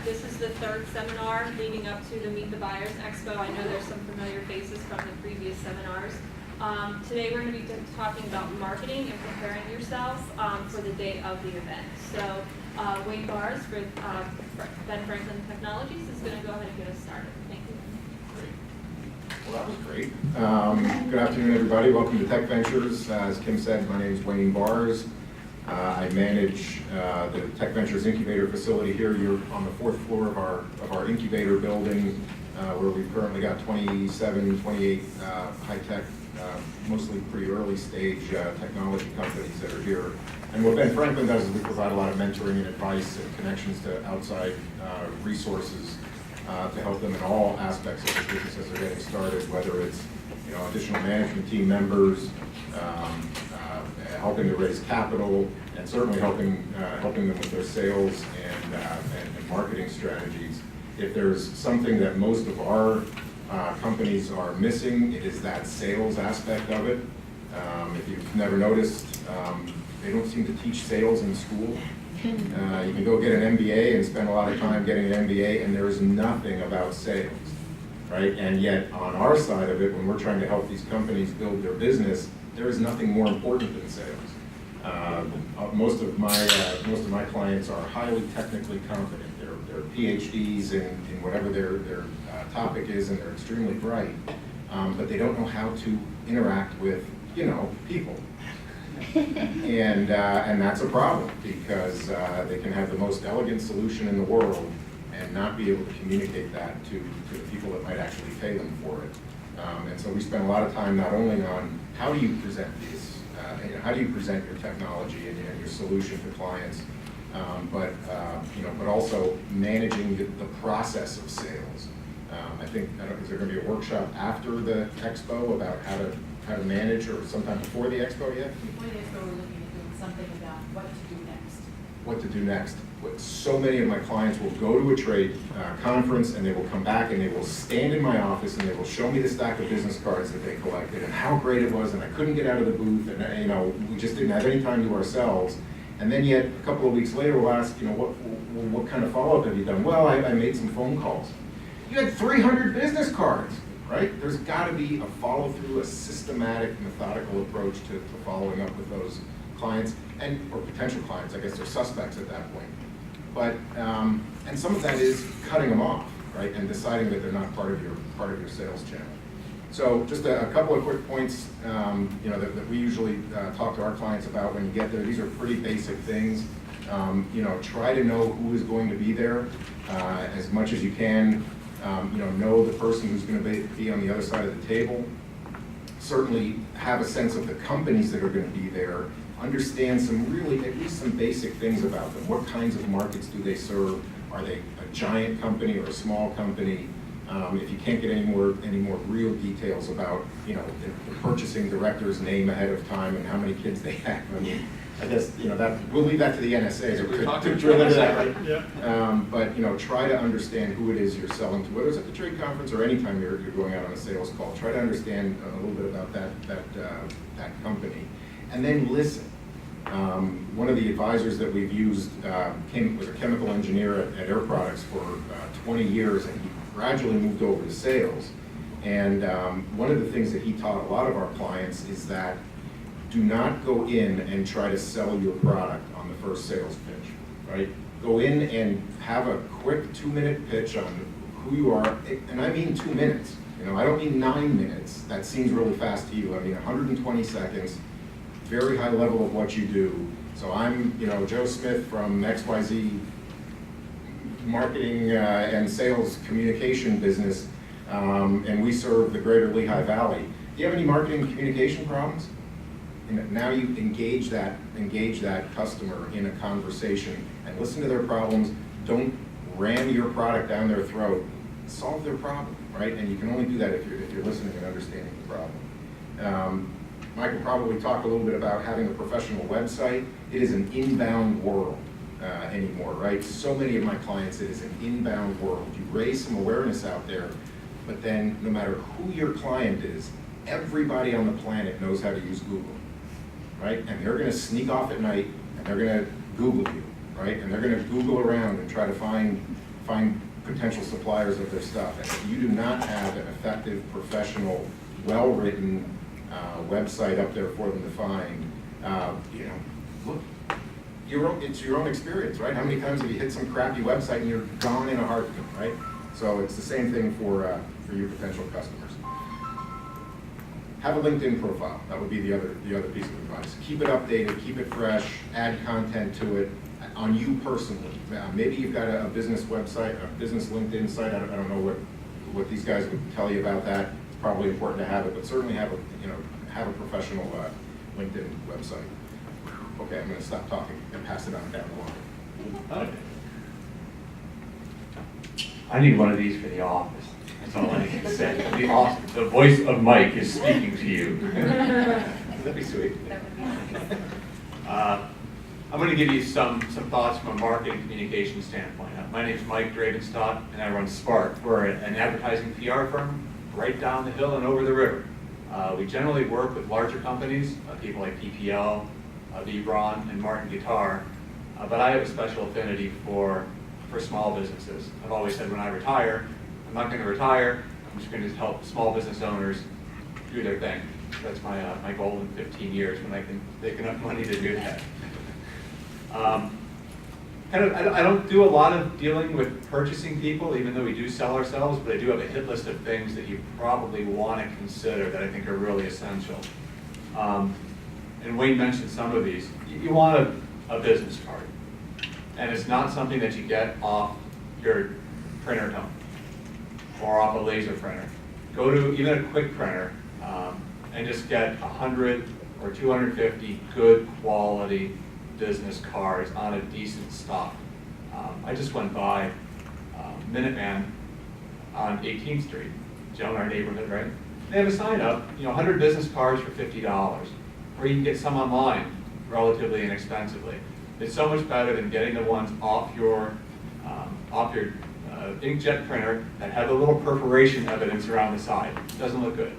This is the third seminar leading up to the Meet the Buyers Expo. I know there's some familiar faces from the previous seminars. Today we're going to be talking about marketing and preparing yourself for the day of the event. So Wayne Bars with Ben Franklin Technologies is going to go ahead and get us started. Thank you. Great. Well, that was great. Good afternoon, everybody. Welcome to Tech Ventures. As Kim said, my name is Wayne Bars. I manage the Tech Ventures incubator facility here. You're on the fourth floor of our incubator building, where we've currently got 27, 28 high-tech, mostly pretty early stage technology companies that are here. And what Ben Franklin does is we provide a lot of mentoring and advice and connections to outside resources to help them in all aspects of the business as they're getting started, whether it's additional management team members, helping to raise capital, and certainly helping them with their sales and marketing strategies. If there's something that most of our companies are missing, it is that sales aspect of it. If you've never noticed, they don't seem to teach sales in school. You can go get an MBA and spend a lot of time getting an MBA, and there is nothing about sales, right? And yet, on our side of it, when we're trying to help these companies build their business, there is nothing more important than sales. Most of my clients are highly technically competent. They're PhDs in whatever their topic is, and they're extremely bright, but they don't know how to interact with people. And that's a problem, because they can have the most elegant solution in the world and not be able to communicate that to the people that might actually pay them for it. And so we spend a lot of time not only on how do you present these, how do you present your technology and your solution to clients, but also managing the process of sales. I think, is there going to be a workshop after the expo about how to manage, or sometime before the expo yet? Before the expo, we're looking at doing something about what to do next. What to do next. So many of my clients will go to a trade conference, and they will come back and they will stand in my office and they will show me the stack of business cards that they collected and how great it was, and I couldn't get out of the booth, and we just didn't have any time to ourselves. And then yet a couple of weeks later we'll ask, what kind of follow-up have you done? Well, I made some phone calls. You had 300 business cards, right? There's got to be a follow-through, a systematic, methodical approach to following up with those clients or potential clients. I guess they're suspects at that point. But and some of that is cutting them off, right, and deciding that they're not part of your sales channel. So just a couple of quick points, that we usually talk to our clients about when you get there. These are pretty basic things. Try to know who is going to be there as much as you can. Know the person who's going to be on the other side of the table. Certainly have a sense of the companies that are going to be there. Understand at least some basic things about them. What kinds of markets do they serve? Are they a giant company or a small company? If you can't get any more real details about the purchasing director's name ahead of time and how many kids they have, I guess that we'll leave that to the NSA to drill into that, right? Yeah. But try to understand who it is you're selling to, whether it's at the trade conference or anytime you're going out on a sales call. Try to understand a little bit about that company, and then listen. One of the advisors that we've used was a chemical engineer at Air Products for 20 years, and he gradually moved over to sales. And one of the things that he taught a lot of our clients is that do not go in and try to sell your product on the first sales pitch, right? Go in and have a quick 2-minute pitch on who you are, and I mean 2 minutes. I don't mean 9 minutes. That seems really fast to you. I mean 120 seconds, very high level of what you do. So I'm, Joe Smith from XYZ marketing and sales communication business, and we serve the greater Lehigh Valley. Do you have any marketing and communication problems? Now you engage that customer in a conversation and listen to their problems. Don't ram your product down their throat. Solve their problem, right? And you can only do that if you're listening and understanding the problem. Mike will probably talk a little bit about having a professional website. It is an inbound world anymore, right? So many of my clients, it is an inbound world. You raise some awareness out there, but then no matter who your client is, everybody on the planet knows how to use Google, right? And they're going to sneak off at night and they're going to Google you, right? And they're going to Google around and try to find find potential suppliers of their stuff. And if you do not have an effective, professional, well-written website up there for them to find, look, it's your own experience, right? How many times have you hit some crappy website and you're gone in a heartbeat, right? So it's the same thing for your potential customers. Have a LinkedIn profile. That would be the other piece of advice. Keep it updated, keep it fresh, add content to it on you personally. Maybe you've got a business website, a business LinkedIn site. I don't know what these guys would tell you about that. It's probably important to have it, but certainly have a professional LinkedIn website. Okay, I'm going to stop talking and pass it on down the line. I need one of these for the office. That's all I can say. The voice of Mike is speaking to you. That'd be sweet. I'm going to give you some thoughts from a marketing communication standpoint. My name is Mike Dravenstadt, and I run Spark. We're an advertising PR firm right down the hill and over the river. We generally work with larger companies, people like PPL, Vibron, and Martin Guitar, but I have a special affinity for small businesses. I've always said when I retire, I'm not going to retire, I'm just going to help small business owners do their thing. That's my goal in 15 years when I can make enough money to do that. I don't do a lot of dealing with purchasing people, even though we do sell ourselves, but I do have a hit list of things that you probably want to consider that I think are really essential. And Wayne mentioned some of these. You want a business card. And it's not something that you get off your printer tone or off a laser printer. Go to even a quick printer and just get 100 or 250 good quality business cards on a decent stock. I just went by Minuteman on 18th Street, down our neighborhood, right? They have a sign up, 100 business cards for $50, or you can get some online relatively inexpensively. It's so much better than getting the ones off your inkjet printer that have a little perforation evidence around the side. It doesn't look good.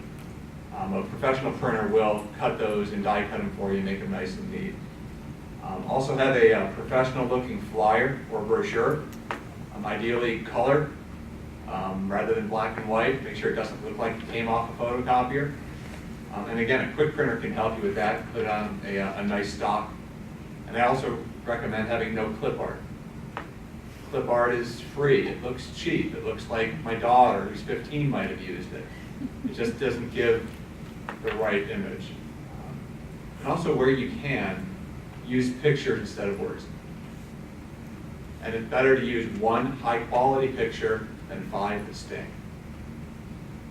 A professional printer will cut those and die cut them for you and make them nice and neat. Also have a professional looking flyer or brochure, ideally color rather than black and white. Make sure it doesn't look like it came off a photocopier. And again, a quick printer can help you with that. Put on a nice stock. And I also recommend having no clip art. Clip art is free. It looks cheap. It looks like my daughter, who's 15, might have used it. It just doesn't give the right image. And also, where you can, use pictures instead of words. And it's better to use one high-quality picture than 5 that stink.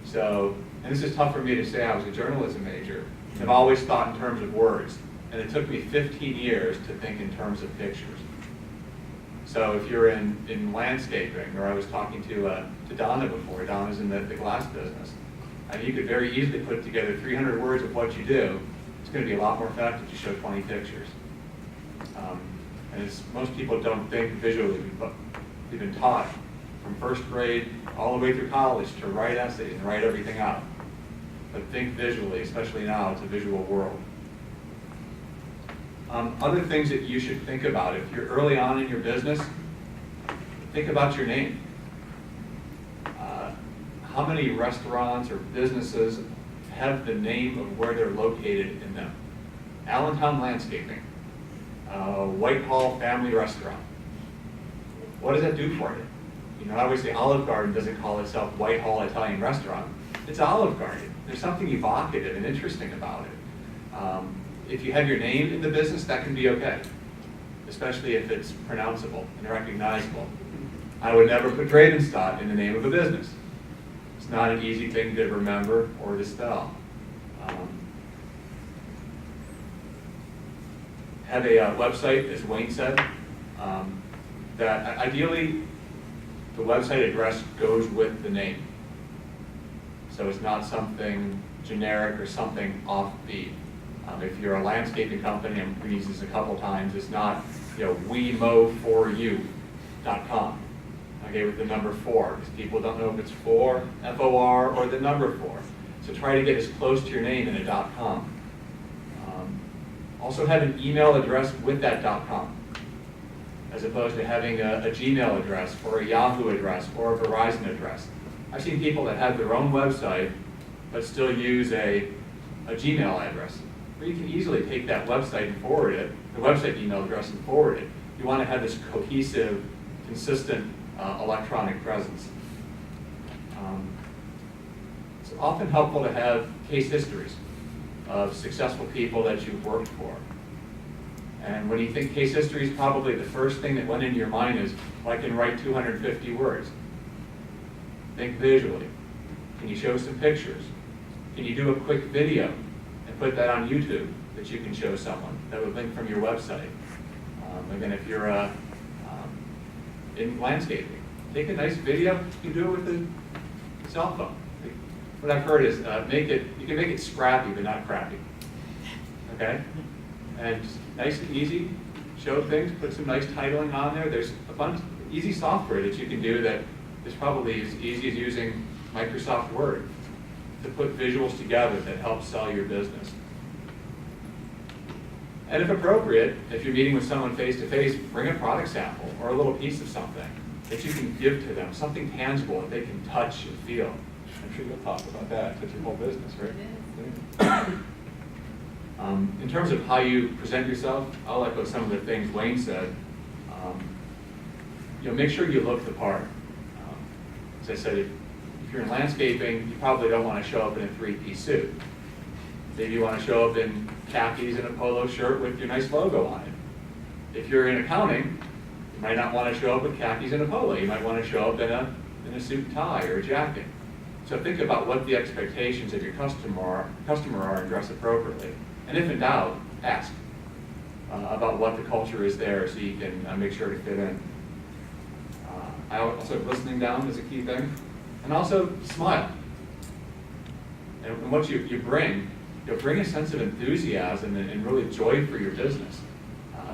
So, and this is tough for me to say. I was a journalism major. I've always thought in terms of words. And it took me 15 years to think in terms of pictures. So if you're in landscaping, or I was talking to Donna before, Donna's in the glass business, and you could very easily put together 300 words of what you do. It's going to be a lot more effective if you show 20 pictures. And most people don't think visually, but they've been taught from first grade all the way through college to write essays and write everything out. But think visually, especially now, it's a visual world. Other things that you should think about, if you're early on in your business, think about your name. How many restaurants or businesses have the name of where they're located in them? Allentown Landscaping, Whitehall Family Restaurant. What does that do for you? Obviously Olive Garden doesn't call itself Whitehall Italian Restaurant. It's Olive Garden. There's something evocative and interesting about it. If you have your name in the business, that can be okay, especially if it's pronounceable and recognizable. I would never put Dravenstadt in the name of a business. It's not an easy thing to remember or to spell. Have a website, as Wayne said, that ideally the website address goes with the name. So it's not something generic or something offbeat. If you're a landscaping company, I'm going to use this a couple times, it's not, wemow4you.com, okay, with the number 4, because people don't know if it's for, F-O-R, or the number 4. So try to get as close to your name in a .com. Also have an email address with that .com. as opposed to having a Gmail address or a Yahoo address or a Verizon address. I've seen people that have their own website but still use a Gmail address. Where you can easily take that website and forward it, the website email address and forward it. You want to have this cohesive, consistent electronic presence. It's often helpful to have case histories of successful people that you've worked for. And when you think case histories, probably the first thing that went into your mind is, well, I can write 250 words. Think visually. Can you show some pictures? Can you do a quick video and put that on YouTube that you can show someone that would link from your website? Again, if you're in landscaping, take a nice video. You can do it with a cell phone. What I've heard is you can make it scrappy but not crappy. Okay? And just nice and easy, show things, put some nice titling on there. There's a bunch of easy software that you can do that is probably as easy as using Microsoft Word to put visuals together that help sell your business. And if appropriate, if you're meeting with someone face-to-face, bring a product sample or a little piece of something that you can give to them, something tangible that they can touch and feel. I'm sure you'll talk about that. That's your whole business, right? In terms of how you present yourself, I'll echo some of the things Wayne said. Make sure you look the part. As I said, if you're in landscaping, you probably don't want to show up in a three-piece suit. Maybe you want to show up in khakis and a polo shirt with your nice logo on it. If you're in accounting, you might not want to show up with khakis and a polo. You might want to show up in a suit and tie or a jacket. So think about what the expectations of your customer are and dress appropriately. And if in doubt, ask about what the culture is there so you can make sure to fit in. I also, listening down is a key thing. And also, smile. And what you bring, you'll bring a sense of enthusiasm and really joy for your business.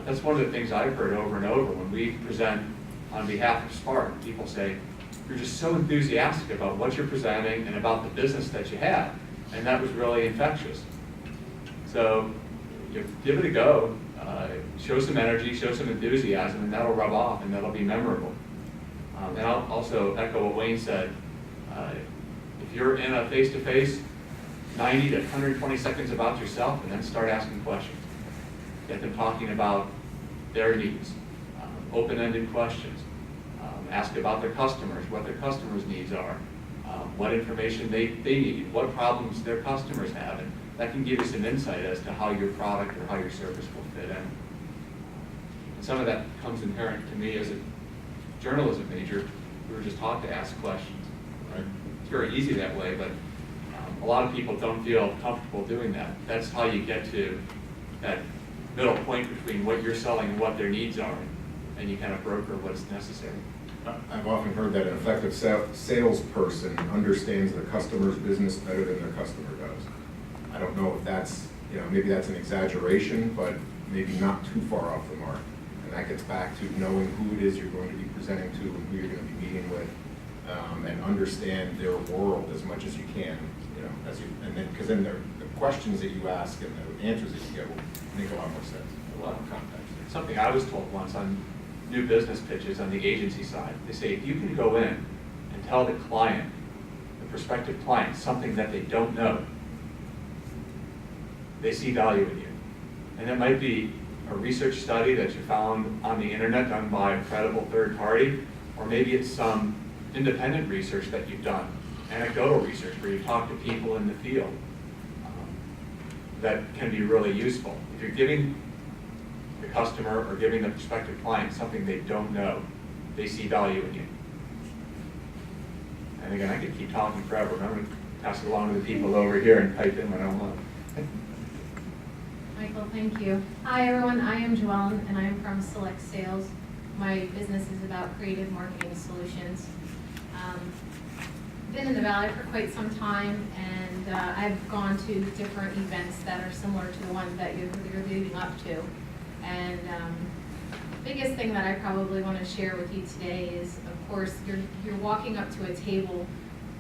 That's one of the things I've heard over and over when we present on behalf of Spark. People say, you're just so enthusiastic about what you're presenting and about the business that you have. And that was really infectious. So give it a go, show some energy, show some enthusiasm, and that'll rub off and that'll be memorable. And I'll also echo what Wayne said. If you're in a face-to-face, 90 to 120 seconds about yourself and then start asking questions. Get them talking about their needs, open-ended questions. Ask about their customers, what their customers' needs are, what information they need, what problems their customers have. And that can give you some insight as to how your product or how your service will fit in. And some of that comes inherent to me as a journalism major. We were just taught to ask questions. Right? It's very easy that way, but a lot of people don't feel comfortable doing that. That's how you get to that middle point between what you're selling and what their needs are, and you kind of broker what's necessary. I've often heard that an effective salesperson understands the customer's business better than their customer does. I don't know if that's, maybe that's an exaggeration, but maybe not too far off the mark. And that gets back to knowing who it is you're going to be presenting to and who you're going to be meeting with, and understand their world as much as you can, because then the questions that you ask and the answers that you get will make a lot more sense, a lot of context. Something I was told once on new business pitches on the agency side, they say if you can go in and tell the client, the prospective client, something that they don't know, they see value in you. And it might be a research study that you found on the internet done by a credible third party, or maybe it's some independent research that you've done, anecdotal research where you talk to people in the field. That can be really useful. If you're giving the customer or giving the prospective client something they don't know, they see value in you. And again, I could keep talking forever, but I'm going to pass it along to the people over here and pipe in when I want. Michael, thank you. Hi, everyone. I am Joellen, and I am from Select Sales. My business is about creative marketing solutions. Been in the Valley for quite some time, and I've gone to different events that are similar to the ones that you're leading up to. And biggest thing that I probably want to share with you today is, of course, you're walking up to a table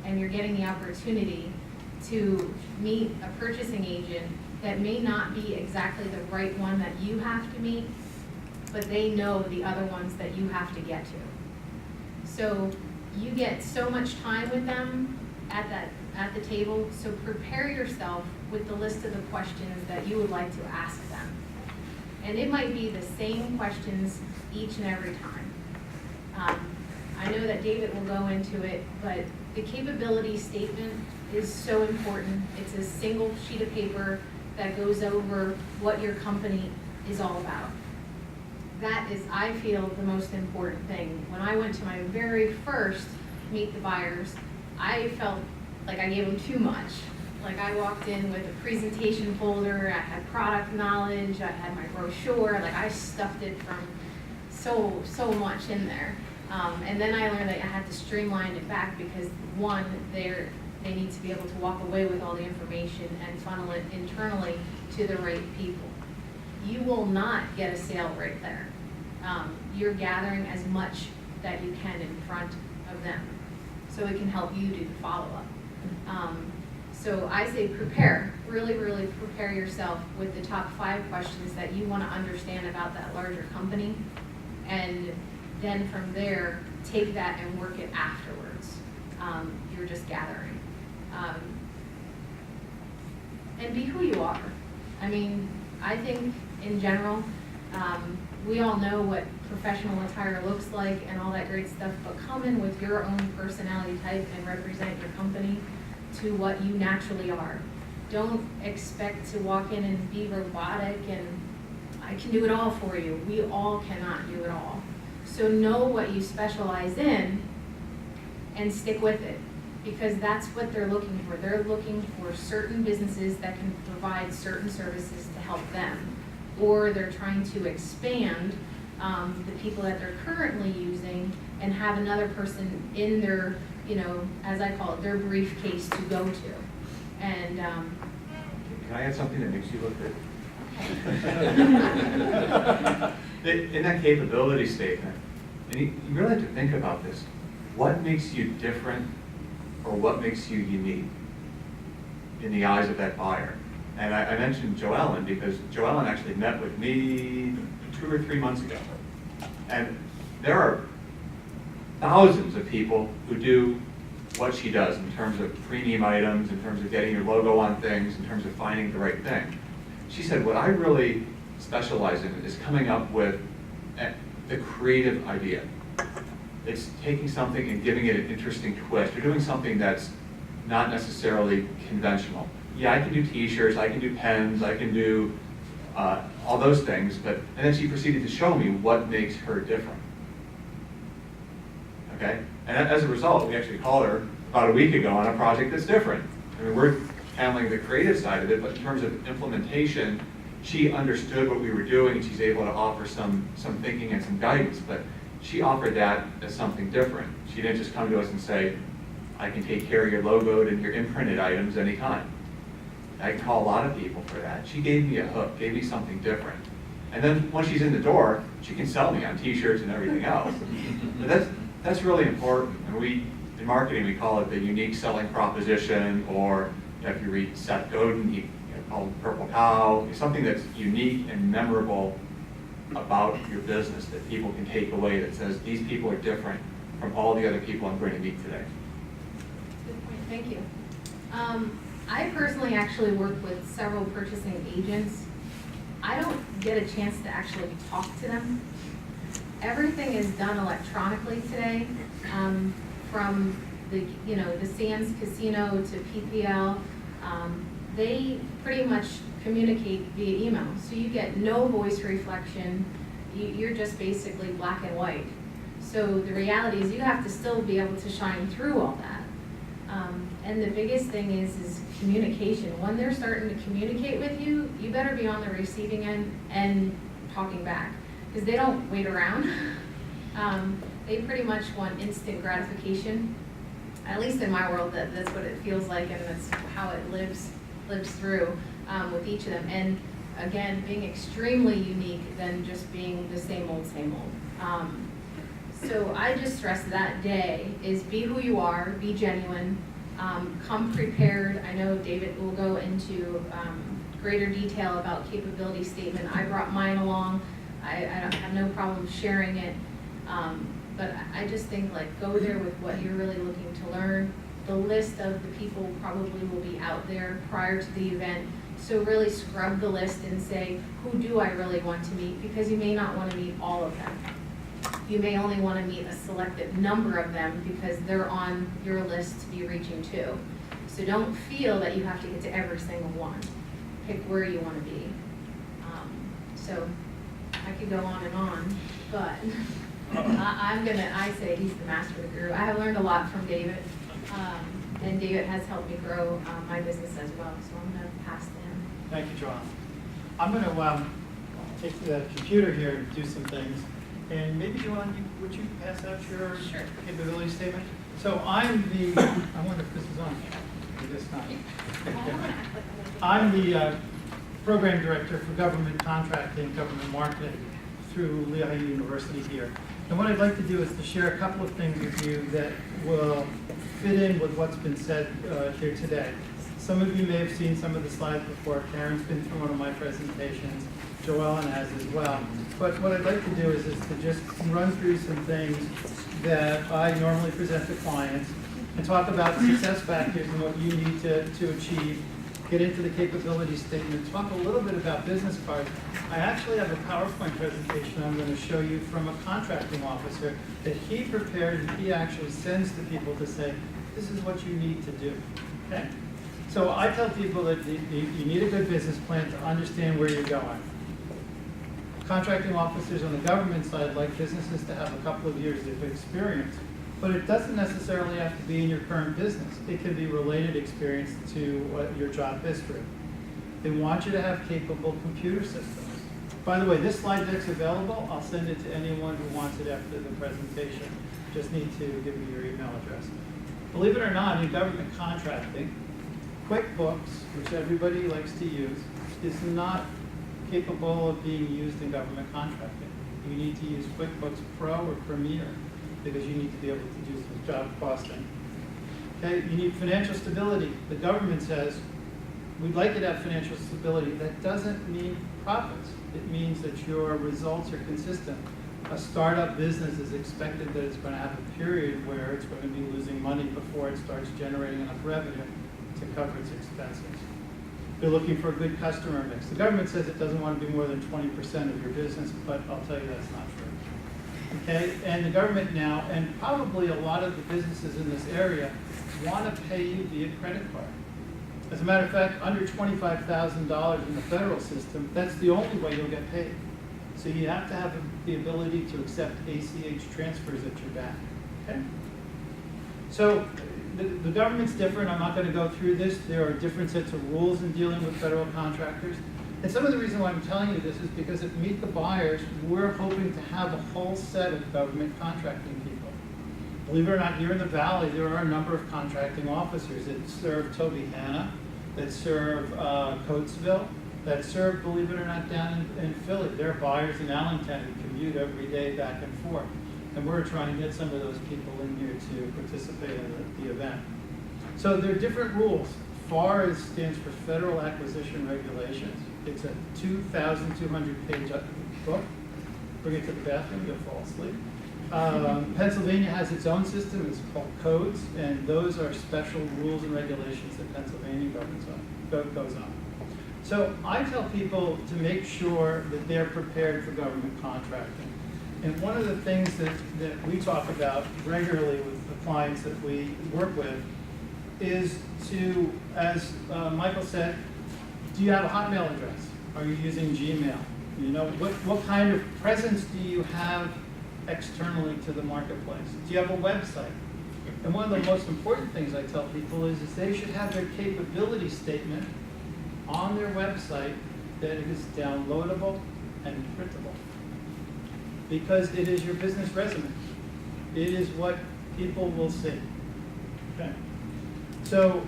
and you're getting the opportunity to meet a purchasing agent that may not be exactly the right one that you have to meet, but they know the other ones that you have to get to. So you get so much time with them at the table, so prepare yourself with the list of the questions that you would like to ask them. And it might be the same questions each and every time. I know that David will go into it, but the capability statement is so important. It's a single sheet of paper that goes over what your company is all about. That is, I feel, the most important thing. When I went to my very first Meet the Buyers, I felt like I gave them too much. Like I walked in with a presentation folder, I had product knowledge, I had my brochure, like I stuffed it from so much in there. And then I learned that I had to streamline it back because one, they need to be able to walk away with all the information and funnel it internally to the right people. You will not get a sale right there. You're gathering as much that you can in front of them, so it can help you do the follow-up. So I say prepare, really prepare yourself with the top 5 questions that you want to understand about that larger company, and then from there, take that and work it afterwards. You're just gathering. And be who you are. I mean, I think in general, we all know what professional attire looks like and all that great stuff, but come in with your own personality type and represent your company to what you naturally are. Don't expect to walk in and be robotic and I can do it all for you. We all cannot do it all. So know what you specialize in and stick with it, because that's what they're looking for. They're looking for certain businesses that can provide certain services to help them, or they're trying to expand the people that they're currently using and have another person in their, as I call it, their briefcase to go to. And Can I add something that makes you look good? In that capability statement, and you really have to think about this, what makes you different or what makes you unique in the eyes of that buyer? And I mentioned Joellen because Joellen actually met with me 2 or 3 months ago. And there are thousands of people who do what she does in terms of premium items, in terms of getting your logo on things, in terms of finding the right thing. She said, what I really specialize in is coming up with the creative idea. It's taking something and giving it an interesting twist, or doing something that's not necessarily conventional. Yeah, I can do t-shirts, I can do pens, I can do all those things, and then she proceeded to show me what makes her different. Okay? And as a result, we actually called her about a week ago on a project that's different. I mean, we're handling the creative side of it, but in terms of implementation, she understood what we were doing and she's able to offer some thinking and some guidance, but she offered that as something different. She didn't just come to us and say, I can take care of your logoed and your imprinted items anytime. I can call a lot of people for that. She gave me a hook, gave me something different. And then once she's in the door, she can sell me on t-shirts and everything else. But that's really important. And in marketing, we call it the unique selling proposition, or if you read Seth Godin, he called it Purple Cow. It's something that's unique and memorable about your business that people can take away that says, these people are different from all the other people I'm going to meet today. Good point, thank you. I personally actually work with several purchasing agents. I don't get a chance to actually talk to them. Everything is done electronically today, from the Sands Casino to PPL. They pretty much communicate via email, so you get no voice reflection. You're just basically black and white. So the reality is you have to still be able to shine through all that. And the biggest thing is communication. When they're starting to communicate with you, you better be on the receiving end and talking back, because they don't wait around. They pretty much want instant gratification. At least in my world, that's what it feels like, and that's how it lives through with each of them. And again, being extremely unique than just being the same old, same old. So I just stress that day is be who you are, be genuine, come prepared. I know David will go into greater detail about capability statement. I brought mine along. I don't have no problem sharing it. But I just think like go there with what you're really looking to learn. The list of the people probably will be out there prior to the event. So really scrub the list and say, who do I really want to meet? Because you may not want to meet all of them. You may only want to meet a selected number of them because they're on your list to be reaching to. So don't feel that you have to get to every single one. Pick where you want to be. So I could go on, but I say he's the master of the guru. I have learned a lot from David, and David has helped me grow my business as well, so I'm going to pass to him. Thank you, Joanne. I'm going to take the computer here and do some things. And maybe, Joanne, would you pass out your capability statement? So I'm the, I wonder if this is on. It is not. I'm the program director for government contracting, government marketing through Lehigh University here. And what I'd like to do is to share a couple of things with you that will fit in with what's been said here today. Some of you may have seen some of the slides before. Karen's been through one of my presentations. Joellen has as well. But what I'd like to do is to just run through some things that I normally present to clients and talk about success factors and what you need to achieve, get into the capability statement, talk a little bit about business cards. I actually have a PowerPoint presentation I'm going to show you from a contracting officer that he prepared and he actually sends to people to say, this is what you need to do. Okay? So I tell people that you need a good business plan to understand where you're going. Contracting officers on the government side like businesses to have a couple of years of experience, but it doesn't necessarily have to be in your current business. It can be related experience to your job history. They want you to have capable computer systems. By the way, this slide deck's available. I'll send it to anyone who wants it after the presentation. Just need to give me your email address. Believe it or not, in government contracting, QuickBooks, which everybody likes to use, is not capable of being used in government contracting. You need to use QuickBooks Pro or Premier because you need to be able to do some job costing. Okay, you need financial stability. The government says, we'd like you to have financial stability. That doesn't mean profits. It means that your results are consistent. A startup business is expected that it's going to have a period where it's going to be losing money before it starts generating enough revenue to cover its expenses. They're looking for a good customer mix. The government says it doesn't want to be more than 20% of your business, but I'll tell you that's not true. Okay, and the government now, and probably a lot of the businesses in this area, want to pay you via credit card. As a matter of fact, under $25,000 in the federal system, that's the only way you'll get paid. So you have to have the ability to accept ACH transfers at your bank. Okay? So the government's different. I'm not going to go through this. There are different sets of rules in dealing with federal contractors. And some of the reason why I'm telling you this is because at Meet the Buyers, we're hoping to have a whole set of government contracting people. Believe it or not, here in the Valley, there are a number of contracting officers that serve Tobyhanna, that serve Coatesville, that serve, believe it or not, down in Philly. There are buyers in Allentown who commute every day back and forth. And we're trying to get some of those people in here to participate in the event. So there are different rules. FAR stands for Federal Acquisition Regulations. It's a 2,200-page book. Bring it to the bathroom, you'll fall asleep. Pennsylvania has its own system. It's called codes, and those are special rules and regulations that Pennsylvania goes on. So I tell people to make sure that they're prepared for government contracting. And one of the things that we talk about regularly with the clients that we work with is to, as Michael said, do you have a Hotmail address? Are you using Gmail? You know, what kind of presence do you have externally to the marketplace? Do you have a website? And one of the most important things I tell people is they should have their capability statement on their website that is downloadable and printable. Because it is your business resume. It is what people will see. Okay. So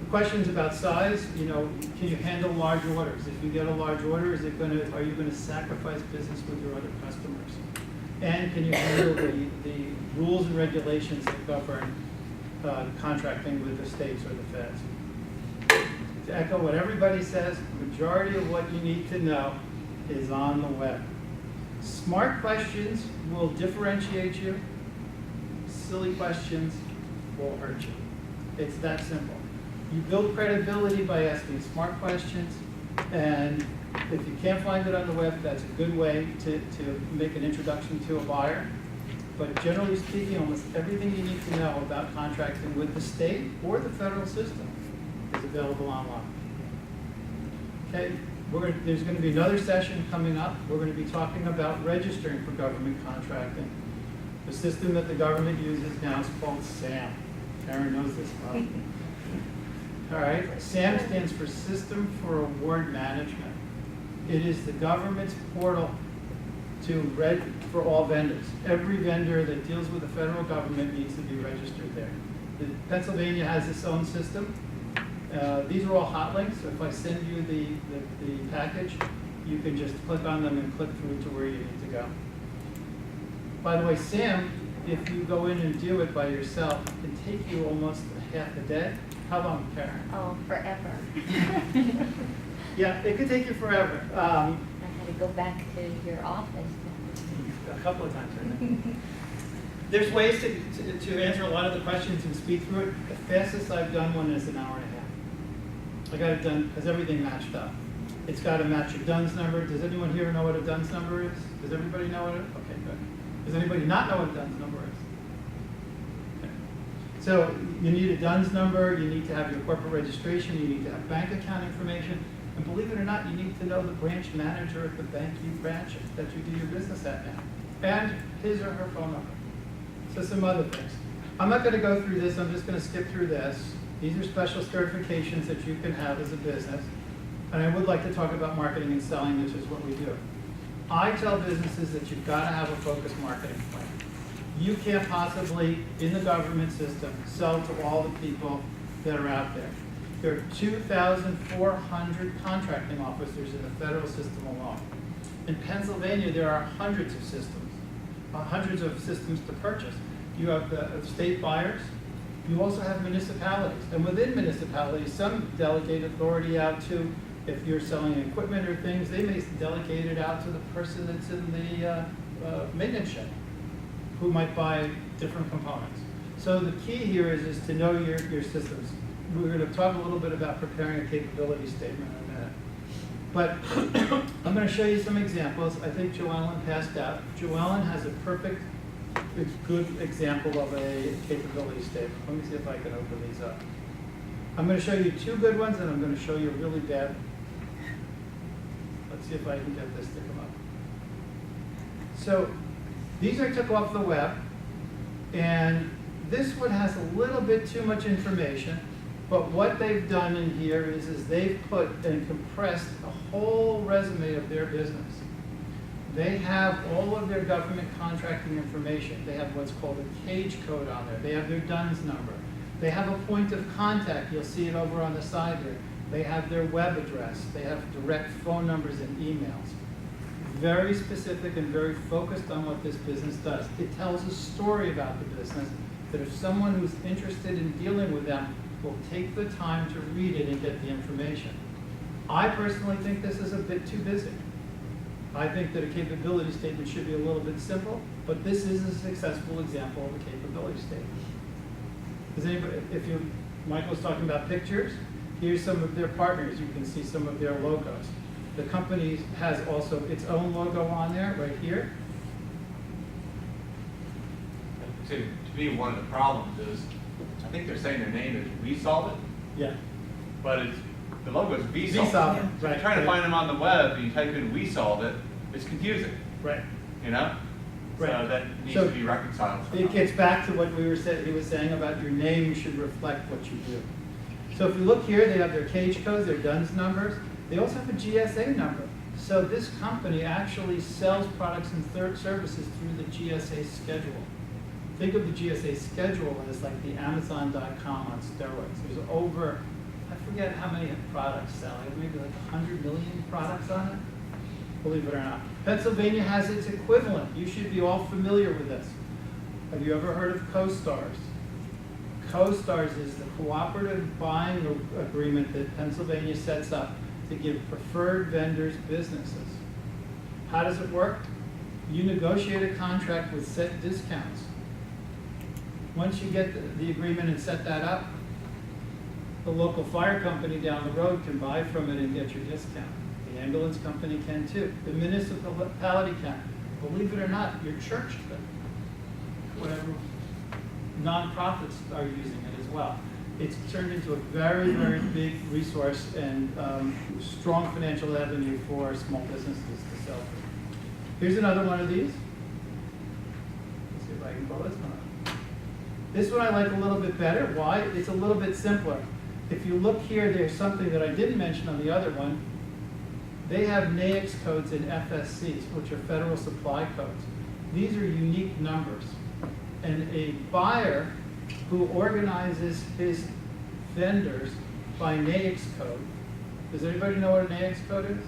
questions about size, you know, can you handle large orders? If you get a large order, are you going to sacrifice business with your other customers? And can you handle the rules and regulations that govern contracting with the states or the feds? To echo what everybody says, the majority of what you need to know is on the web. Smart questions will differentiate you. Silly questions will hurt you. It's that simple. You build credibility by asking smart questions, and if you can't find it on the web, that's a good way to make an introduction to a buyer. But generally speaking, almost everything you need to know about contracting with the state or the federal system is available online. Okay, there's going to be another session coming up. We're going to be talking about registering for government contracting. The system that the government uses now is called SAM. Karen knows this well. All right, SAM stands for System for Award Management. It is the government's portal for all vendors. Every vendor that deals with the federal government needs to be registered there. Pennsylvania has its own system. These are all hot links, so if I send you the package, you can just click on them and click through to where you need to go. By the way, SAM, if you go in and do it by yourself, it can take you almost a half a day. How long, Karen? Oh, forever. Yeah, it could take you forever. I had to go back to your office. A couple of times, I think. There's ways to answer a lot of the questions and speed through it. The fastest I've done one is an hour and a half. I got it done because everything matched up. It's got to match your DUNS number. Does anyone here know what a DUNS number is? Does everybody know what it is? Okay, good. Does anybody not know what a DUNS number is? Okay. So you need a DUNS number, you need to have your corporate registration, you need to have bank account information, and believe it or not, you need to know the branch manager at the bank that you do your business at now, and his or her phone number. So some other things. I'm not going to go through this, I'm just going to skip through this. These are special certifications that you can have as a business. And I would like to talk about marketing and selling, which is what we do. I tell businesses that you've got to have a focused marketing plan. You can't possibly, in the government system, sell to all the people that are out there. There are 2,400 contracting officers in the federal system alone. In Pennsylvania, there are hundreds of systems to purchase. You have the state buyers. You also have municipalities. And within municipalities, some delegate authority out to, if you're selling equipment or things, they may delegate it out to the person that's in the maintenance shed, who might buy different components. So the key here is to know your systems. We're going to talk a little bit about preparing a capability statement in a minute. But I'm going to show you some examples. I think Joellen passed out. Joellen has a perfect, good example of a capability statement. Let me see if I can open these up. I'm going to show you two good ones, and I'm going to show you a really bad. Let's see if I can get this to come up. So these I took off the web, and this one has a little bit too much information. But what they've done in here is they've put and compressed a whole resume of their business. They have all of their government contracting information. They have what's called a cage code on there. They have their DUNS number. They have a point of contact. You'll see it over on the side here. They have their web address. They have direct phone numbers and emails. Very specific and very focused on what this business does. It tells a story about the business that if someone who's interested in dealing with them will take the time to read it and get the information. I personally think this is a bit too busy. I think that a capability statement should be a little bit simple, but this is a successful example of a capability statement. Does anybody, Michael's talking about pictures, here's some of their partners. You can see some of their logos. The company has also its own logo on there, right here. To me, one of the problems is, I think they're saying their name is We Solve It, Yeah. but the logo is We Solve It. Solve It, So right. you're trying to find them on the web, and you type in We Solve It, it's confusing, Right. you know? Right. So that needs So to be reconciled. it gets back to what he was saying about your name should reflect what you do. So if you look here, they have their cage codes, their DUNS numbers. They also have a GSA number. So this company actually sells products and services through the GSA schedule. Think of the GSA schedule as like the Amazon.com on steroids. There's over, I forget how many products selling, maybe like 100 million products on it, believe it or not. Pennsylvania has its equivalent. You should be all familiar with this. Have you ever heard of CoStars? CoStars is the cooperative buying agreement that Pennsylvania sets up to give preferred vendors businesses. How does it work? You negotiate a contract with set discounts. Once you get the agreement and set that up, the local fire company down the road can buy from it and get your discount. The ambulance company can too. The municipality can. Believe it or not, your church can. Whatever nonprofits are using it as well. It's turned into a very, very big resource and strong financial avenue for small businesses to sell through. Here's another one of these. Let's see if I can pull this one up. This one I like a little bit better. Why? It's a little bit simpler. If you look here, there's something that I didn't mention on the other one. They have NAICS codes and FSCs, which are federal supply codes. These are unique numbers. And a buyer who organizes his vendors by NAICS code. Does anybody know what a NAICS code is?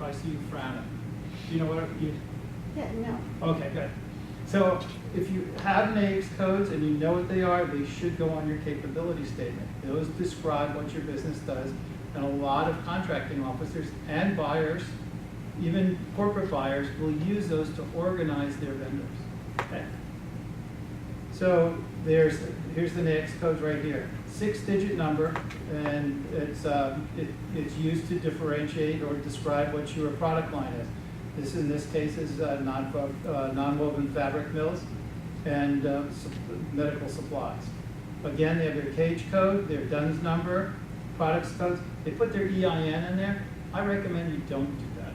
I see you frowning. Do you know what you? Yeah, no. Okay, good. So if you have NAICS codes and you know what they are, they should go on your capability statement. Those describe what your business does. And a lot of contracting officers and buyers, even corporate buyers, will use those to organize their vendors. Okay. So here's the NAICS code right here. 6-digit number, and it's used to differentiate or describe what your product line is. This, in this case, is non-woven fabric mills and medical supplies. Again, they have their cage code, their DUNS number, products codes. They put their EIN in there. I recommend you don't do that.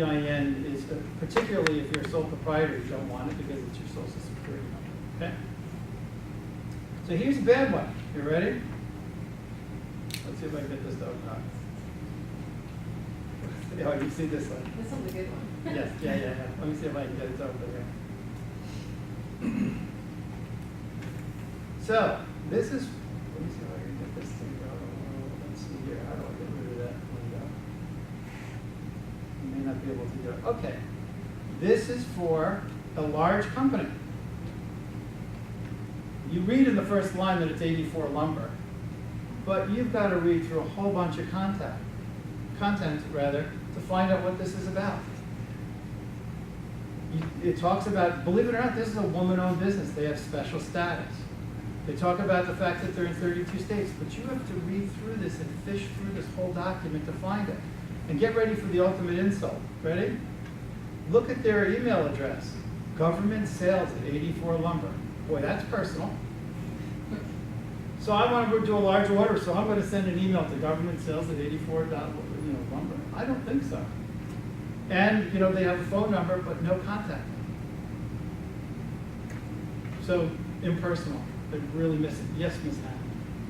EIN is, particularly if you're a sole proprietor, you don't want it because it's your social security number. Okay? So here's a bad one. You ready? Let's see if I can get this to open up. Oh, you see this one? This one's a good one. Yes, yeah. Let me see if I can get it to open here. So, this is, let me see if I can get this to go. Let's see here, how do I get rid of that window? You may not be able to do it. Okay, this is for a large company. You read in the first line that it's 84 lumber, but you've got to read through a whole bunch of content to find out what this is about. It talks about, believe it or not, this is a woman-owned business. They have special status. They talk about the fact that they're in 32 states, but you have to read through this and fish through this whole document to find it. And get ready for the ultimate insult. Ready? Look at their email address. Government sales at 84 lumber. Boy, that's personal. So I want to do a large order, so I'm going to send an email to government sales at 84 lumber. I don't think so. And they have a phone number, but no contact. So impersonal. They're really missing. Yes, Ms. Hannah.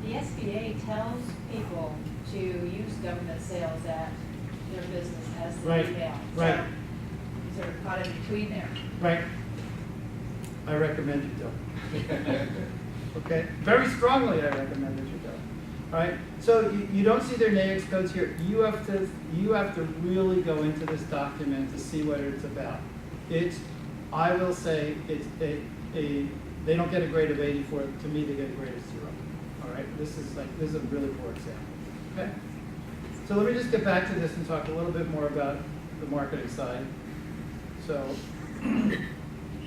The SBA tells people to use government sales at their business as the Right, email. right. So you sort of caught in between there. Right. I recommend you don't. Okay? Very strongly I recommend that you don't. All right? So you don't see their NAICS codes here. You have to really go into this document to see what it's about. I will say it's they don't get a grade of 84. To me, they get a grade of 0. All right? This is a really poor example. Okay? So let me just get back to this and talk a little bit more about the marketing side. So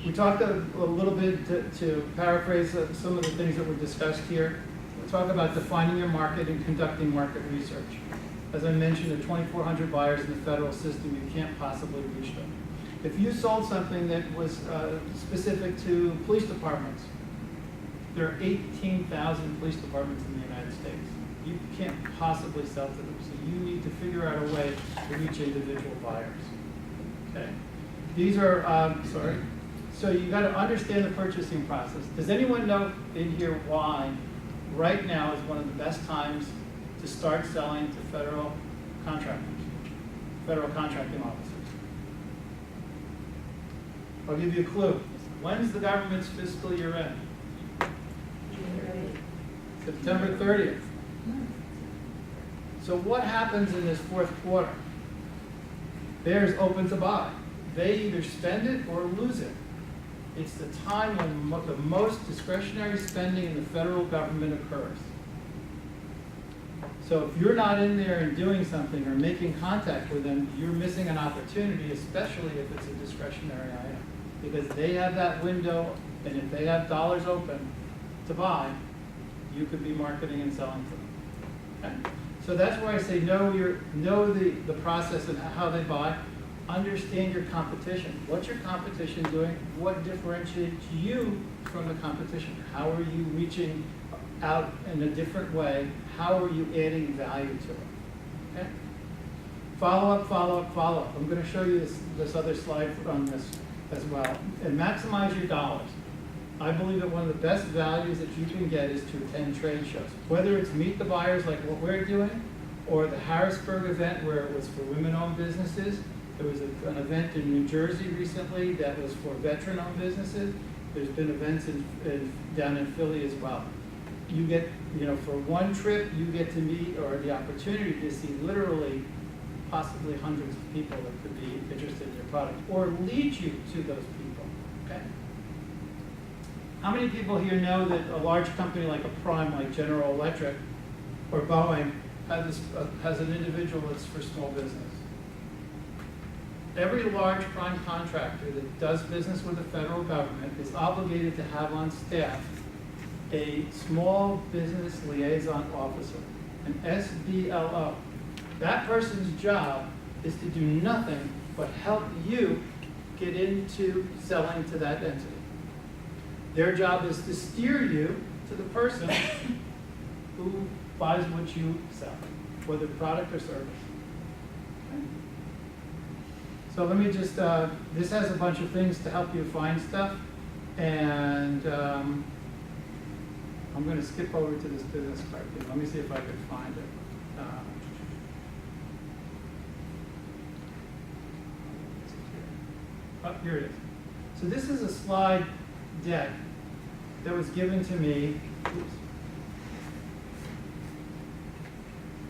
we talked a little bit, to paraphrase some of the things that were discussed here. We talk about defining your market and conducting market research. As I mentioned, there are 2,400 buyers in the federal system. You can't possibly reach them. If you sold something that was specific to police departments, there are 18,000 police departments in the United States. You can't possibly sell to them. So you need to figure out a way to reach individual buyers. Okay. These are, So you got to understand the purchasing process. Does anyone know in here why right now is one of the best times to start selling to federal contractors, federal contracting officers? I'll give you a clue. When's the government's fiscal year end? September 30th. So what happens in this fourth quarter? There's open to buy. They either spend it or lose it. It's the time when the most discretionary spending in the federal government occurs. So if you're not in there and doing something or making contact with them, you're missing an opportunity, especially if it's a discretionary item. Because they have that window, and if they have dollars open to buy, you could be marketing and selling to them. Okay? So that's where I say know the process and how they buy. Understand your competition. What's your competition doing? What differentiates you from the competition? How are you reaching out in a different way? How are you adding value to it? Okay? Follow up, follow up, follow up. I'm going to show you this other slide on this as well. And maximize your dollars. I believe that one of the best values that you can get is to attend trade shows. Whether it's Meet the Buyers like what we're doing, or the Harrisburg event where it was for women-owned businesses. There was an event in New Jersey recently that was for veteran-owned businesses. There's been events down in Philly as well. You get, for one trip, you get to meet or the opportunity to see literally possibly hundreds of people that could be interested in your product or lead you to those people, okay? How many people here know that a large company like a prime, like General Electric or Boeing, has an individual that's for small business? Every large prime contractor that does business with the federal government is obligated to have on staff a small business liaison officer, an SBLO. That person's job is to do nothing but help you get into selling to that entity. Their job is to steer you to the person who buys what you sell, whether product or service. So let me just, this has a bunch of things to help you find stuff, and I'm going to skip over to this business card thing. Let me see if I can find it. Oh, here it is. So this is a slide deck that was given to me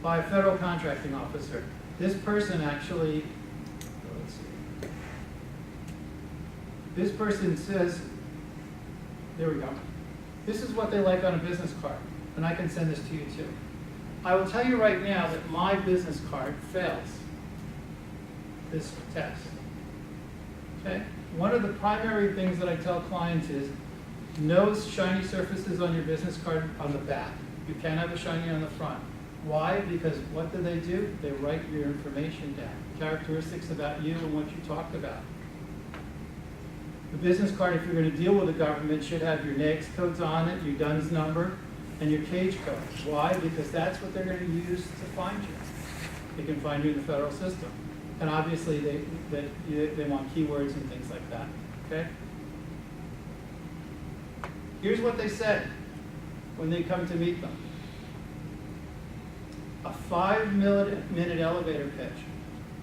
by a federal contracting officer. This person actually, let's see. This person says, there we go. This is what they like on a business card, and I can send this to you too. I will tell you right now that my business card fails this test. Okay? One of the primary things that I tell clients is no shiny surfaces on your business card on the back. You can't have a shiny on the front. Why? Because what do? They write your information down, characteristics about you and what you talked about. The business card, if you're going to deal with the government, should have your NAICS codes on it, your DUNS number, and your cage code. Why? Because that's what they're going to use to find you. They can find you in the federal system. And obviously, they want keywords and things like that. Okay? Here's what they said when they come to meet them. A 5-minute elevator pitch.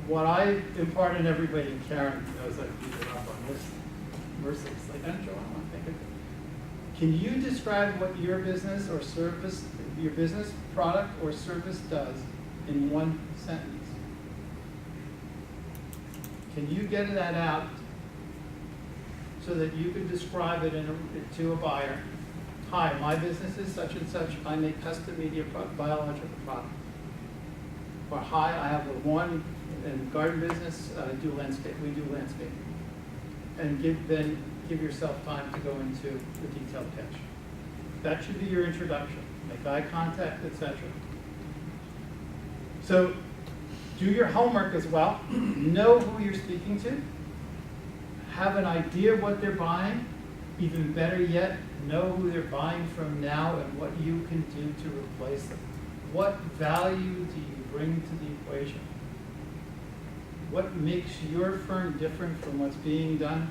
What I impart on everybody, and Karen knows I beat it up on this. Mercy, it's like, I'm thinking. Can you describe what your business or service, your business, product, or service does in one sentence? Can you get that out so that you could describe it to a buyer? Hi, my business is such and such. I make custom media biological products. Or hi, I have a lawn and garden business. We do landscape. And give yourself time to go into the detailed pitch. That should be your introduction. Make eye contact, etc. So do your homework as well. Know who you're speaking to. Have an idea of what they're buying. Even better yet, know who they're buying from now and what you can do to replace them. What value do you bring to the equation? What makes your firm different from what's being done?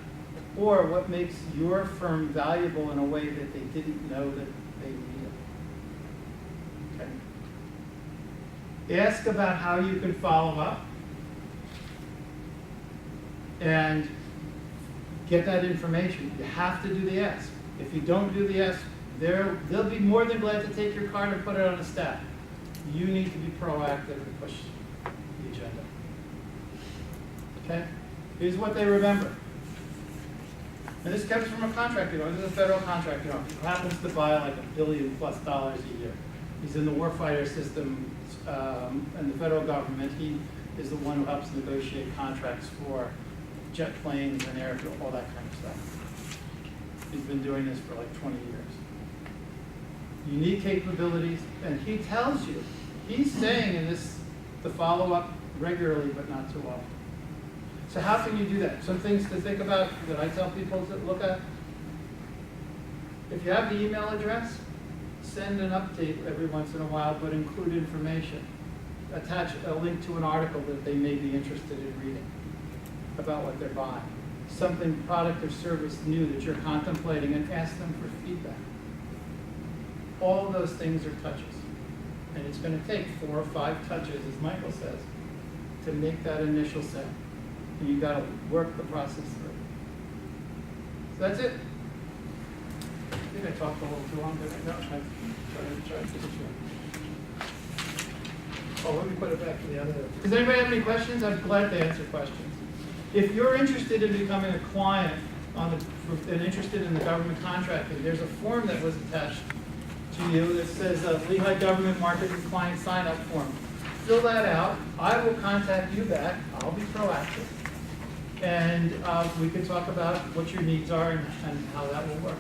Or what makes your firm valuable in a way that they didn't know that they needed? Okay. Ask about how you can follow up. And get that information. You have to do the ask. If you don't do the ask, they'll be more than glad to take your card and put it on a stack. You need to be proactive and push the agenda. Okay? Here's what they remember. And this comes from a contractor. This is a federal contractor who happens to buy like $1 billion+ a year. He's in the warfighter system and the federal government. He is the one who helps negotiate contracts for jet planes and air, all that kind of stuff. He's been doing this for like 20 years. Unique capabilities, and he tells you, he's saying in this, to follow up regularly, but not too often. So how can you do that? Some things to think about that I tell people to look at. If you have the email address, send an update every once in a while, but include information. Attach a link to an article that they may be interested in reading about what they're buying. Something, product or service new that you're contemplating, and ask them for feedback. All of those things are touches. And it's going to take 4 or 5 touches, as Michael says, to make that initial sale. And you've got to work the process through. So that's it. I think I talked a little too long, didn't I? No, I'm trying to finish it. Oh, let me put it back to the other. Does anybody have any questions? I'm glad to answer questions. If you're interested in becoming a client and interested in the government contracting, there's a form that was attached to you that says Lehigh Government Marketing Client Sign-Up Form. Fill that out. I will contact you back. I'll be proactive. And we can talk about what your needs are and how that will work.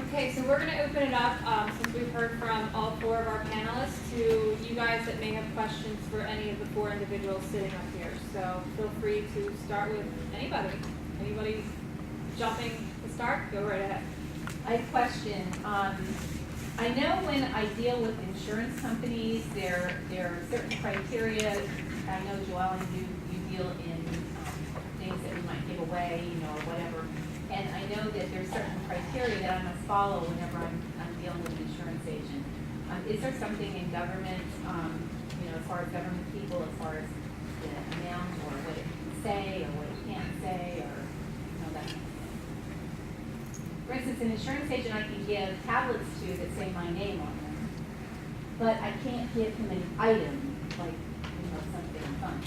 Okay, so we're going to open it up, since we've heard from all 4 of our panelists, to you guys that may have questions for any of the 4 individuals sitting up here. So feel free to start with anybody. Anybody jumping to start? Go right ahead. I have a question. I know when I deal with insurance companies, there are certain criteria. I know, Joellen, you deal in things that we might give away, or whatever. And I know that there's certain criteria that I must follow whenever I'm dealing with an insurance agent. Is there something in government, as far as government people, as far as the amount, or what it can say, or what it can't say, or that? For instance, an insurance agent I can give tablets to that say my name on them, but I can't give him an item, like, something fun.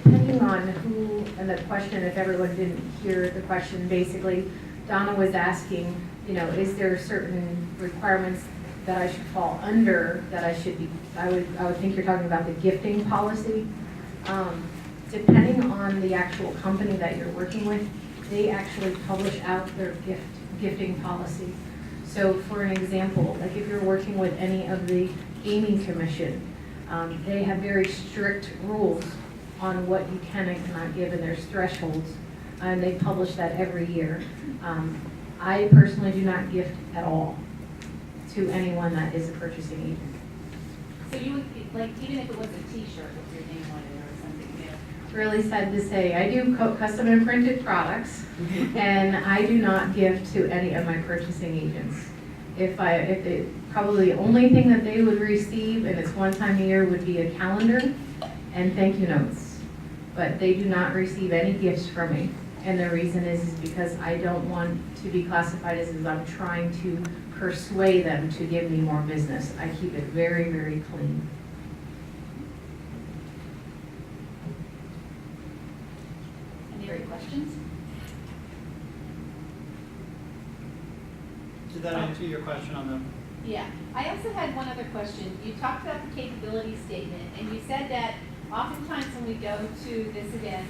Depending on who, and the question, if everyone didn't hear the question, basically, Donna was asking, is there certain requirements that I should fall under, that I should be, I would think you're talking about the gifting policy. Depending on the actual company that you're working with, they actually publish out their gifting policy. So for an example, like if you're working with any of the gaming commission, they have very strict rules on what you can and cannot give, and there's thresholds, and they publish that every year. I personally do not gift at all to anyone that is a purchasing agent. So you would, like, even if it was a T-shirt with your name on it or something, Really sad to say, I do custom and printed products, and I do not give to any of my purchasing agents. Probably the only thing that they would receive, and it's one time a year, would be a calendar and thank you notes. But they do not receive any gifts from me. And the reason is because I don't want to be classified as I'm trying to persuade them to give me more business. I keep it very, very clean. Any other questions? Did that answer your question on the? Yeah. I also had one other question. You talked about the capability statement, and you said that oftentimes when we go to this event,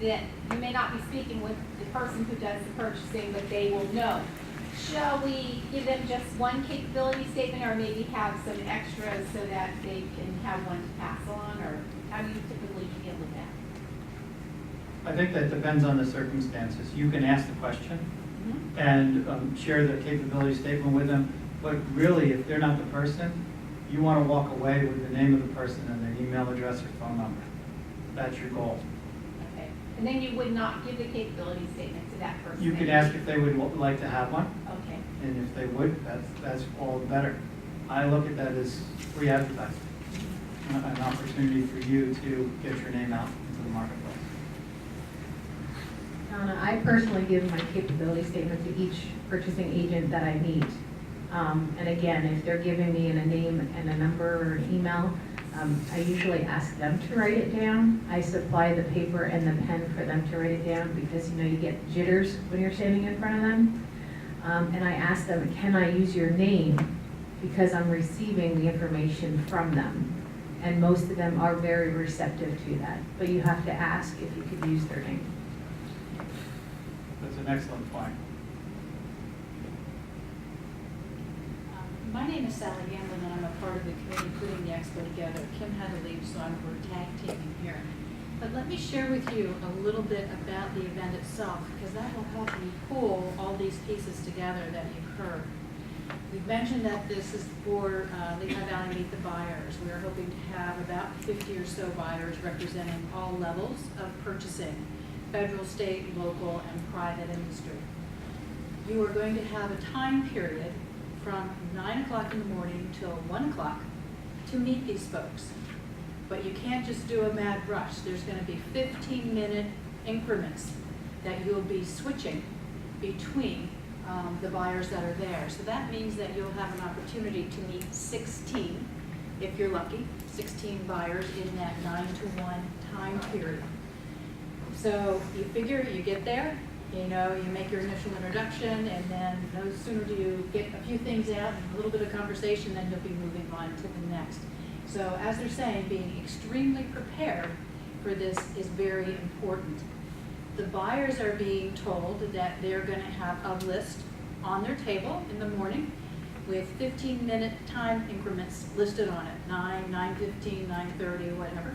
that you may not be speaking with the person who does the purchasing, but they will know. Shall we give them just one capability statement, or maybe have some extras so that they can have one to pass on, or how do you typically deal with that? I think that depends on the circumstances. You can ask the question and share the capability statement with them, but really, if they're not the person, you want to walk away with the name of the person and their email address or phone number. That's your goal. Okay. And then you would not give the capability statement to that person? You could ask if they would like to have one, Okay. and if they would, that's all the better. I look at that as free advertising, an opportunity for you to get your name out into the marketplace. Donna, I personally give my capability statement to each purchasing agent that I meet. And again, if they're giving me a name and a number or an email, I usually ask them to write it down. I supply the paper and the pen for them to write it down because, you get jitters when you're standing in front of them. And I ask them, can I use your name because I'm receiving the information from them. And most of them are very receptive to that, but you have to ask if you could use their name. That's an excellent point. My name is Sally Gamblin, and I'm a part of the committee putting the expo together. Kim had to leave, so we're tag teaming here. But let me share with you a little bit about the event itself, because that will help you pull all these pieces together that you've heard. We've mentioned that this is for Lehigh Valley Meet the Buyers. We are hoping to have about 50 or so buyers representing all levels of purchasing, federal, state, local, and private industry. You are going to have a time period from 9 o'clock in the morning till 1 o'clock to meet these folks. But you can't just do a mad rush. There's going to be 15-minute increments that you'll be switching between the buyers that are there. So that means that you'll have an opportunity to meet 16, if you're lucky, 16 buyers in that 9 to 1 time period. So you figure you get there, you know, you make your initial introduction, and then no sooner do you get a few things out and a little bit of conversation, then you'll be moving on to the next. So as they're saying, being extremely prepared for this is very important. The buyers are being told that they're going to have a list on their table in the morning with 15-minute time increments listed on it, 9, 9:15, 9:30, whatever.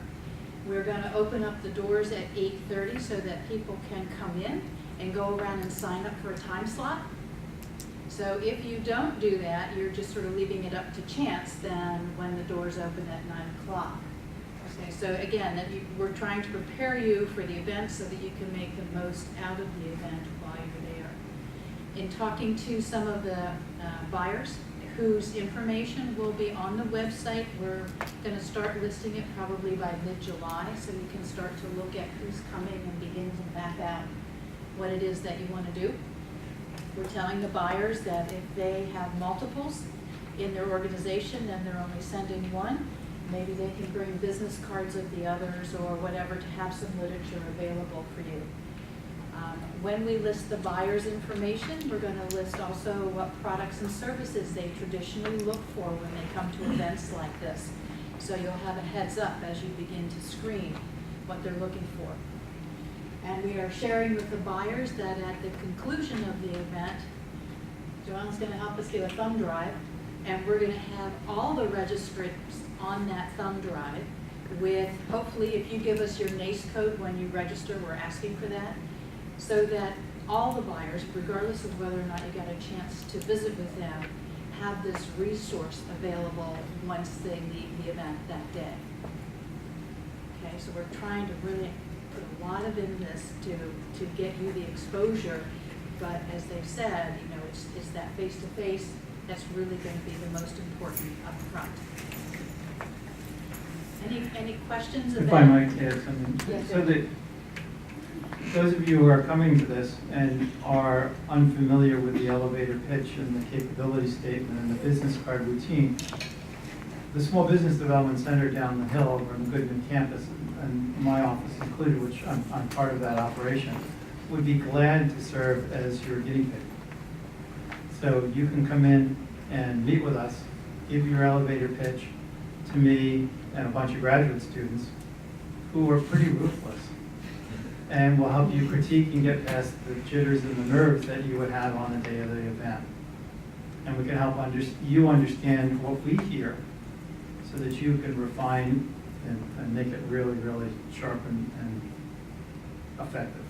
We're going to open up the doors at 8:30 so that people can come in and go around and sign up for a time slot. So if you don't do that, you're just sort of leaving it up to chance then when the doors open at 9 o'clock. Okay, so again, we're trying to prepare you for the event so that you can make the most out of the event while you're there. In talking to some of the buyers whose information will be on the website, we're going to start listing it probably by mid-July, so you can start to look at who's coming and begin to map out what it is that you want to do. We're telling the buyers that if they have multiples in their organization, then they're only sending one. Maybe they can bring business cards of the others or whatever to have some literature available for you. When we list the buyer's information, we're going to list also what products and services they traditionally look for when they come to events like this. So you'll have a heads up as you begin to screen what they're looking for. And we are sharing with the buyers that at the conclusion of the event, Joanne's going to help us get a thumb drive, and we're going to have all the registrants on that thumb drive with, hopefully, if you give us your NACE code when you register, we're asking for that, so that all the buyers, regardless of whether or not you got a chance to visit with them, have this resource available once they leave the event that day. Okay, so we're trying to really put a lot of in this to get you the exposure, but as they've said, you know, it's that face-to-face that's really going to be the most important up front. Any questions about? If I might add something. Yes, So sir. that those of you who are coming to this and are unfamiliar with the elevator pitch and the capability statement and the business card routine, the Small Business Development Center down the hill over on the Goodman campus, and my office included, which I'm part of that operation, would be glad to serve as your guinea pig. So you can come in and meet with us, give your elevator pitch to me and a bunch of graduate students who are pretty ruthless, and will help you critique and get past the jitters and the nerves that you would have on the day of the event. And we can help you understand what we hear so that you can refine and make it really, really sharp and effective.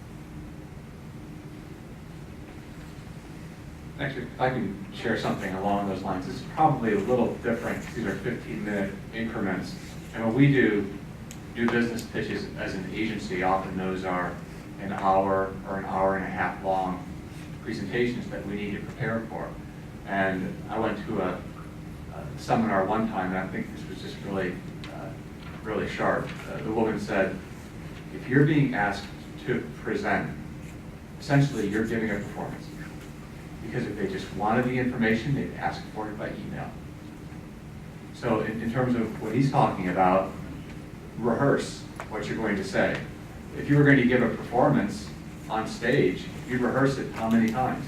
Actually, if I can share something along those lines, it's probably a little different. These are 15-minute increments. And when we do business pitches as an agency, often those are an hour or an hour and a half long presentations that we need to prepare for. And I went to a seminar one time, and I think this was just really sharp. The woman said, if you're being asked to present, essentially you're giving a performance. Because if they just wanted the information, they'd ask for it by email. So in terms of what he's talking about, rehearse what you're going to say. If you were going to give a performance on stage, you'd rehearse it how many times?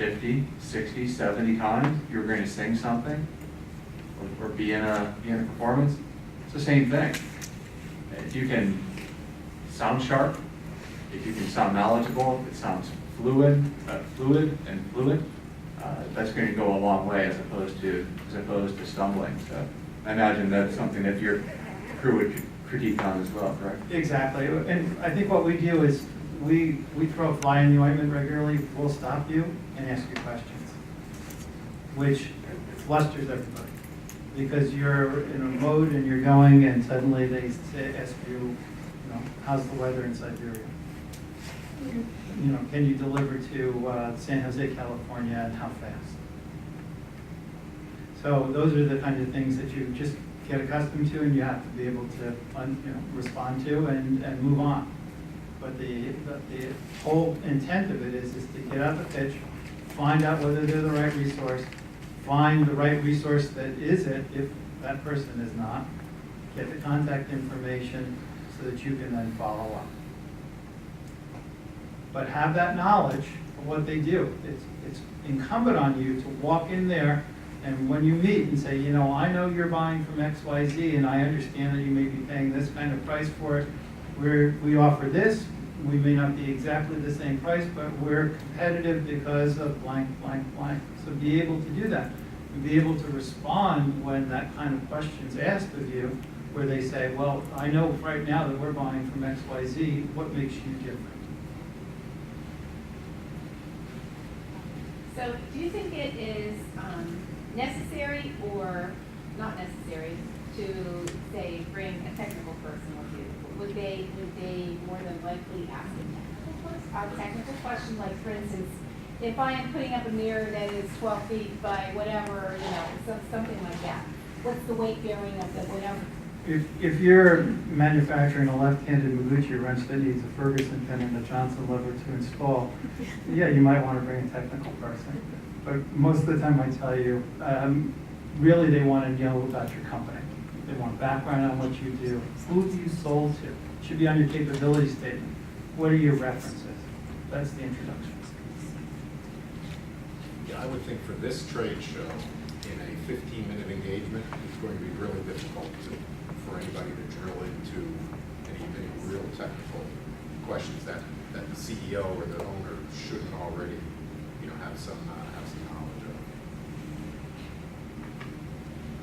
50, 60, 70 times, you're going to sing something or be in a performance, it's the same thing. If you can sound sharp, if you can sound knowledgeable, if it sounds fluid, that's going to go a long way as opposed to stumbling. So I imagine that's something that your crew would critique on as well, correct? Exactly, and I think what we do is, we throw a fly in the ointment regularly. We'll stop you and ask you questions, which flusters everybody. Because you're in a mode and you're going, and suddenly they ask you, how's the weather in Siberia? Can you deliver to San Jose, California, and how fast? So those are the kind of things that you just get accustomed to, and you have to be able to respond to and move on. But the whole intent of it is to get out the pitch, find out whether they're the right resource, find the right resource that is it if that person is not, get the contact information so that you can then follow up. But have that knowledge of what they do. It's incumbent on you to walk in there, and when you meet and say, I know you're buying from XYZ, and I understand that you may be paying this kind of price for it. We offer this. We may not be exactly the same price, but we're competitive because of blank, blank, blank. So be able to do that. And be able to respond when that kind of question is asked of you, where they say, well, I know right now that we're buying from XYZ. What makes you different? So do you think it is necessary or not necessary to, say, bring a technical person with you? Would they more than likely ask a technical question, like, for instance, if I am putting up a mirror that is 12 feet by whatever, something like that, what's the weight bearing of the whatever? If you're manufacturing a left-handed Maguchi wrench that needs a Ferguson pin and a Johnson lever to install, yeah, you might want to bring a technical person. But most of the time I tell you, really they want to know about your company. They want background on what you do. Who have you sold to? It should be on your capability statement. What are your references? That's the introduction. Yeah, I would think for this trade show, in a 15-minute engagement, it's going to be really difficult for anybody to drill into any real technical questions that the CEO or the owner shouldn't already, have some knowledge of.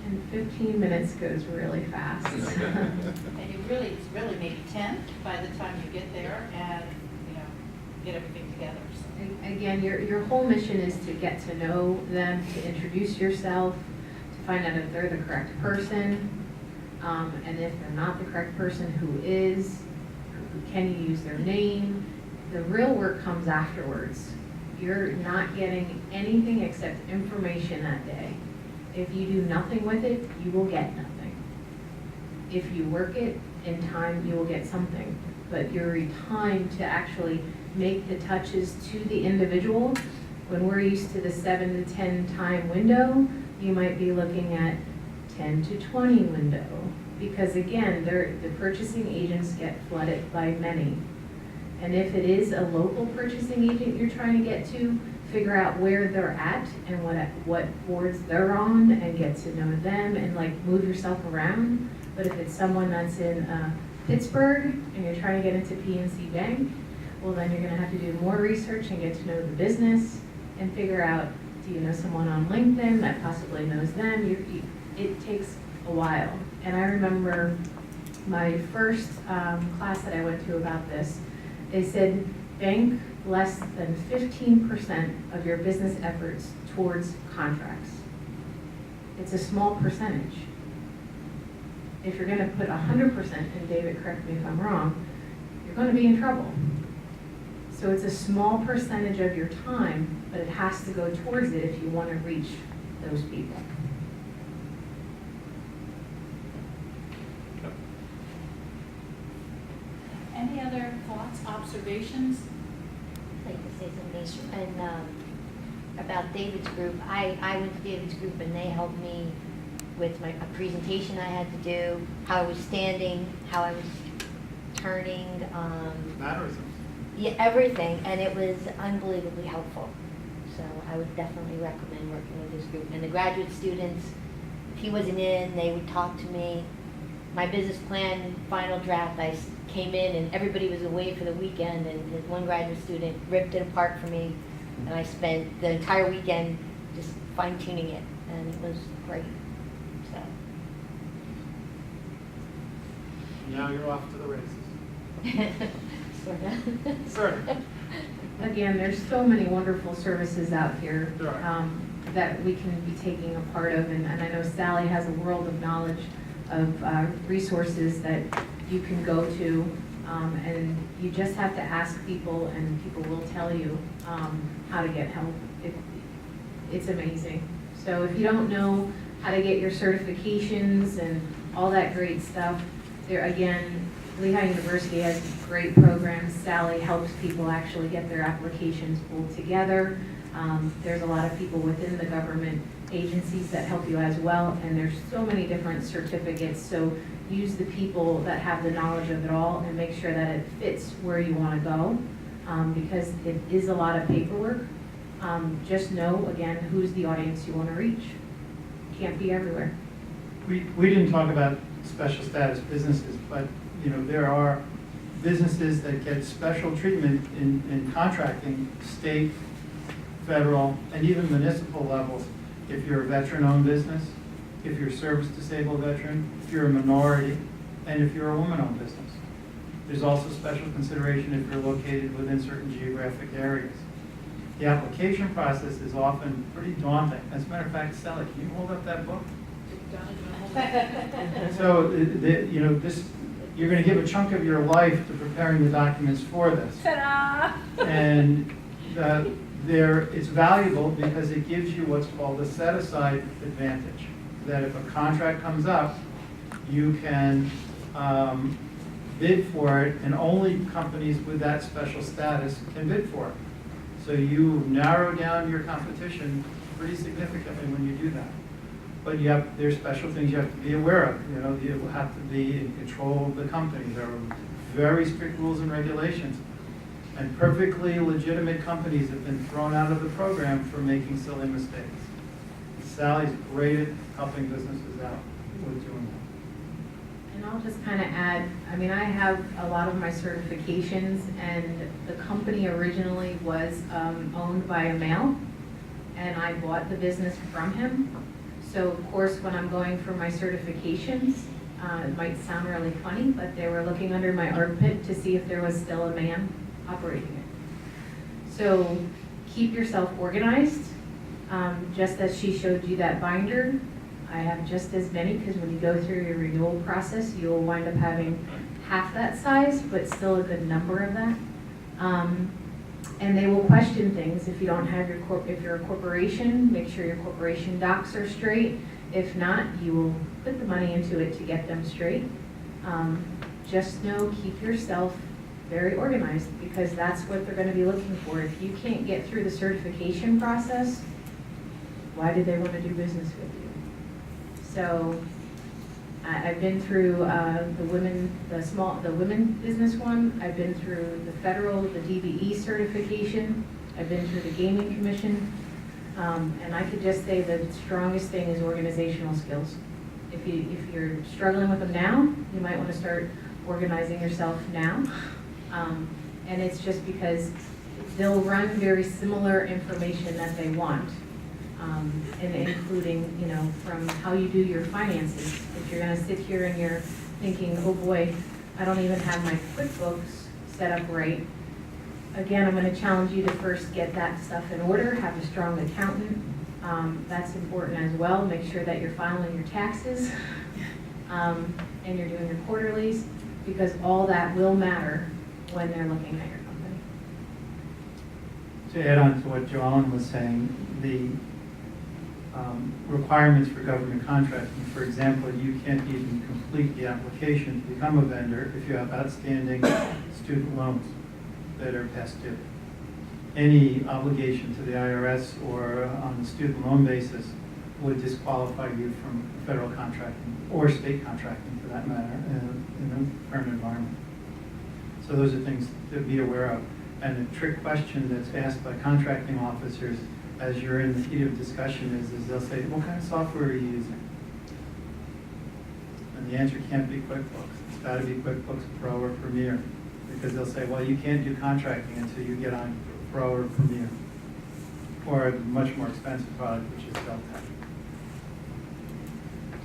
And 15 minutes goes really fast. And it's really maybe 10 by the time you get there and, get everything together. So. Again, your whole mission is to get to know them, to introduce yourself, to find out if they're the correct person, and if they're not the correct person, who is, can you use their name? The real work comes afterwards. You're not getting anything except information that day. If you do nothing with it, you will get nothing. If you work it in time, you will get something. But your time to actually make the touches to the individual, when we're used to the 7 to 10 time window, you might be looking at 10 to 20 window. Because again, the purchasing agents get flooded by many. And if it is a local purchasing agent you're trying to get to, figure out where they're at and what boards they're on, and get to know them and move yourself around. But if it's someone that's in Pittsburgh and you're trying to get into PNC Bank, well, then you're going to have to do more research and get to know the business and figure out, do you know someone on LinkedIn that possibly knows them? It takes a while. And I remember my first class that I went to about this, they said bank less than 15% of your business efforts towards contracts. It's a small percentage. If you're going to put 100%, and David, correct me if I'm wrong, you're going to be in trouble. So it's a small percentage of your time, but it has to go towards it if you want to reach those people. Any other thoughts, observations? I'd like to say something, and about David's group. I went to David's group and they helped me with a presentation I had to do, how I was standing, how I was turning, Mannerisms. yeah, everything, and it was unbelievably helpful. So I would definitely recommend working with this group. And the graduate students, if he wasn't in, they would talk to me. My business plan final draft, came in and everybody was away for the weekend, and this one graduate student ripped it apart for me, and I spent the entire weekend just fine tuning it, and it was great. So Now you're off to the races. sort of. Sort of. Again, there's so many wonderful services out here There are. that we can be taking a part of, and I know Sally has a world of knowledge of resources that you can go to, and you just have to ask people, and people will tell you how to get help. It's amazing. So if you don't know how to get your certifications and all that great stuff, there again, Lehigh University has great programs. Sally helps people actually get their applications pulled together. There's a lot of people within the government agencies that help you as well, and there's so many different certificates. So use the people that have the knowledge of it all and make sure that it fits where you want to go, because it is a lot of paperwork. Just know, again, who's the audience you want to reach. Can't be everywhere. We didn't talk about special status businesses, but there are businesses that get special treatment in contracting, state, federal, and even municipal levels. If you're a veteran-owned business, if you're a service-disabled veteran, if you're a minority, and if you're a woman-owned business. There's also special consideration if you're located within certain geographic areas. The application process is often pretty daunting. As a matter of fact, Sally, can you hold up that book? So, you're going to give a chunk of your life to preparing the documents for this. Ta-da! And it's valuable because it gives you what's called a set-aside advantage. That if a contract comes up, you can bid for it, and only companies with that special status can bid for it. So you narrow down your competition pretty significantly when you do that. But there's special things you have to be aware of. You have to be in control of the company. There are very strict rules and regulations. And perfectly legitimate companies have been thrown out of the program for making silly mistakes. Sally's great at helping businesses out with doing that. And I'll just kind of add, I have a lot of my certifications, and the company originally was owned by a male, and I bought the business from him. So of course, when I'm going for my certifications, it might sound really funny, but they were looking under my armpit to see if there was still a man operating it. So keep yourself organized. Just as she showed you that binder, I have just as many, because when you go through your renewal process, you'll wind up having half that size, but still a good number of that. And they will question things. If you don't have if you're a corporation, make sure your corporation docs are straight. If not, you will put the money into it to get them straight. Just know, keep yourself very organized, because that's what they're going to be looking for. If you can't get through the certification process, why did they want to do business with you? So I've been through the women business one. I've been through the federal, the DBE certification. I've been through the gaming commission. And I could just say the strongest thing is organizational skills. If you're struggling with them now, you might want to start organizing yourself now. And it's just because they'll run very similar information that they want. And including, from how you do your finances. If you're going to sit here and you're thinking, oh boy, I don't even have my QuickBooks set up right. Again, I'm going to challenge you to first get that stuff in order, have a strong accountant. That's important as well. Make sure that you're filing your taxes and you're doing your quarterlies, because all that will matter when they're looking at your company. To add on to what Joellen was saying, the requirements for government contracting. For example, you can't even complete the application to become a vendor if you have outstanding student loans that are past due. Any obligation to the IRS or on a student loan basis would disqualify you from federal contracting or state contracting, for that matter, in a permanent environment. So those are things to be aware of. And a trick question that's asked by contracting officers as you're in the heat of discussion is they'll say, what kind of software are you using? And the answer can't be QuickBooks. It's got to be QuickBooks Pro or Premier, because they'll say, well, you can't do contracting until you get on Pro or Premier, or a much more expensive product, which is Deltek.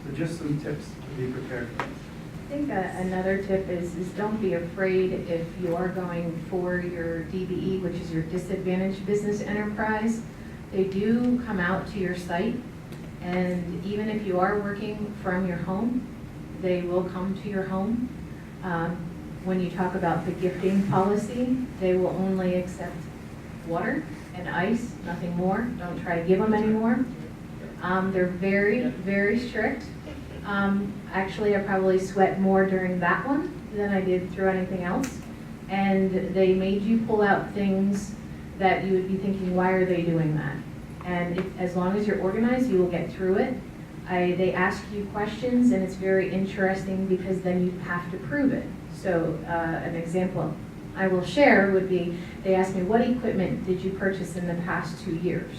So just some tips to be prepared for. I think another tip is don't be afraid if you are going for your DBE, which is your disadvantaged business enterprise. They do come out to your site, and even if you are working from your home, they will come to your home. When you talk about the gifting policy, they will only accept water and ice, nothing more. Don't try to give them any more. They're very, very strict. Actually, I probably sweat more during that one than I did through anything else. And they made you pull out things that you would be thinking, why are they doing that? And as long as you're organized, you will get through it. They ask you questions, and it's very interesting because then you have to prove it. So an example I will share would be, they asked me, what equipment did you purchase in the past 2 years?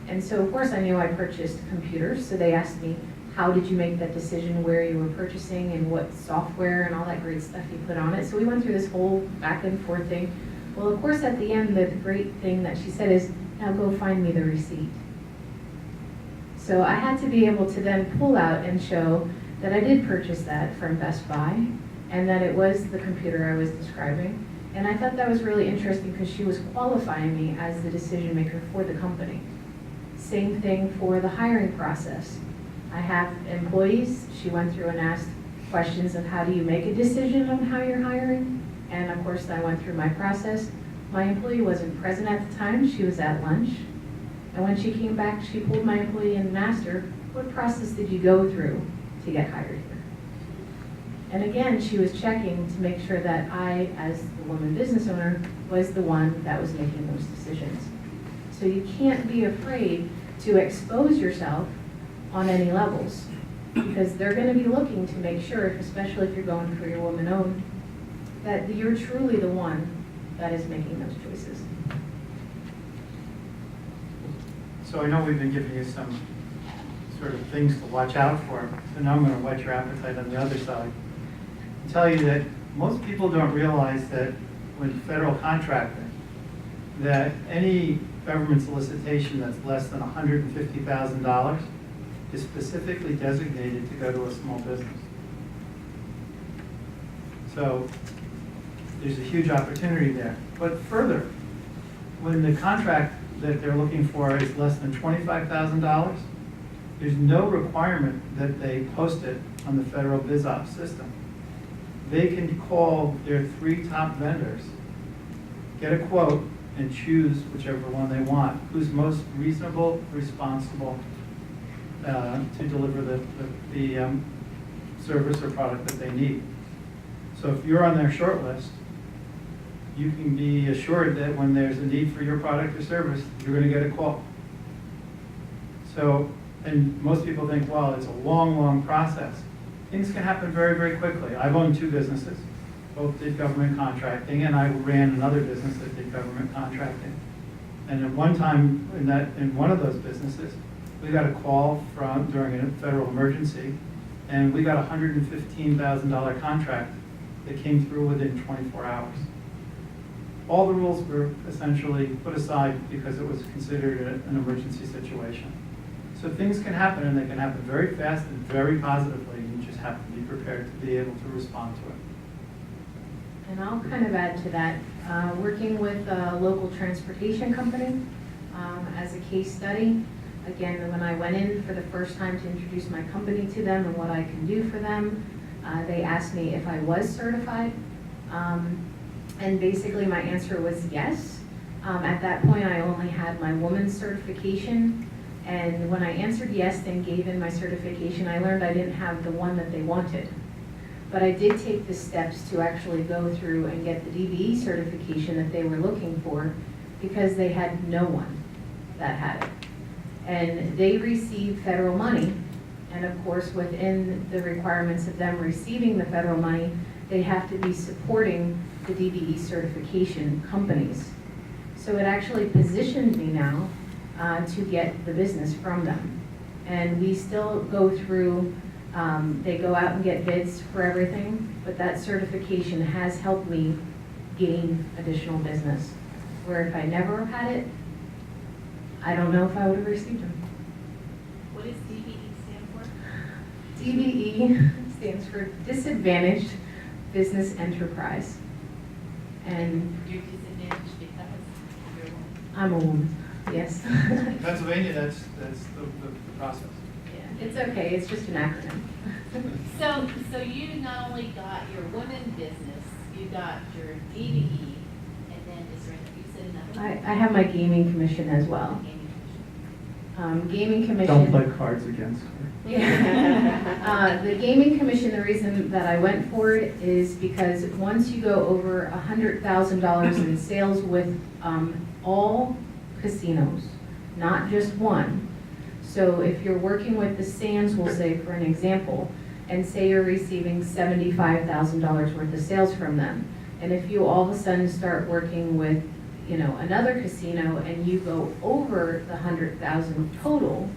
And so of course I knew I purchased computers, so they asked me, how did you make that decision, where you were purchasing and what software and all that great stuff you put on it. So we went through this whole back and forth thing. Well, of course at the end, the great thing that she said is, now go find me the receipt. So I had to be able to then pull out and show that I did purchase that from Best Buy and that it was the computer I was describing. And I thought that was really interesting because she was qualifying me as the decision maker for the company. Same thing for the hiring process. I have employees. She went through and asked questions of how do you make a decision on how you're hiring. And of course I went through my process. My employee wasn't present at the time. She was at lunch. And when she came back, she pulled my employee and asked her, what process did you go through to get hired here? And again, she was checking to make sure that I, as the woman business owner, was the one that was making those decisions. So you can't be afraid to expose yourself on any levels, because they're going to be looking to make sure, especially if you're going for your woman-owned, that you're truly the one that is making those choices. So I know we've been giving you some sort of things to watch out for, so now I'm going to whet your appetite on the other side and tell you that most people don't realize that with federal contracting, that any government solicitation that's less than $150,000 is specifically designated to go to a small business. So there's a huge opportunity there. But further, when the contract that they're looking for is less than $25,000, there's no requirement that they post it on the federal BizOps system. They can call their 3 top vendors, get a quote, and choose whichever one they want, who's most reasonable, responsible to deliver the service or product that they need. So if you're on their short list, you can be assured that when there's a need for your product or service, you're going to get a call. So, and most people think, well, it's a long, long process. Things can happen very, very quickly. I've owned 2 businesses. Both did government contracting, and I ran another business that did government contracting. And at one time in one of those businesses, we got a call during a federal emergency, and we got a $115,000 contract that came through within 24 hours. All the rules were essentially put aside because it was considered an emergency situation. So things can happen, and they can happen very fast and very positively. You just have to be prepared to be able to respond to it. And I'll kind of add to that. Working with a local transportation company as a case study. Again, when I went in for the first time to introduce my company to them and what I can do for them, they asked me if I was certified. And basically my answer was yes. At that point, I only had my woman's certification. And when I answered yes and gave in my certification, I learned I didn't have the one that they wanted. But I did take the steps to actually go through and get the DBE certification that they were looking for, because they had no one that had it. And they receive federal money, and of course within the requirements of them receiving the federal money, they have to be supporting the DBE certification companies. So it actually positioned me now to get the business from them. And we still go through, they go out and get bids for everything, but that certification has helped me gain additional business. Where if I never had it, I don't know if I would have received them. What does DBE stand for? DBE stands for Disadvantaged Business Enterprise. And You're disadvantaged because you're a woman. I'm a woman, yes. In Pennsylvania, that's the process. Yeah, it's okay, it's just an acronym. So you not only got your women business, you got your DBE, and then is there, you said another one? I have my gaming commission as well. Gaming commission. Gaming commission. Don't play cards against her. Yeah. The gaming commission, the reason that I went for it is because once you go over $100,000 in sales with all casinos, not just one. So if you're working with the Sands, we'll say for an example, and say you're receiving $75,000 worth of sales from them, and if you all of a sudden start working with, you know, another casino and you go over the 100,000 total,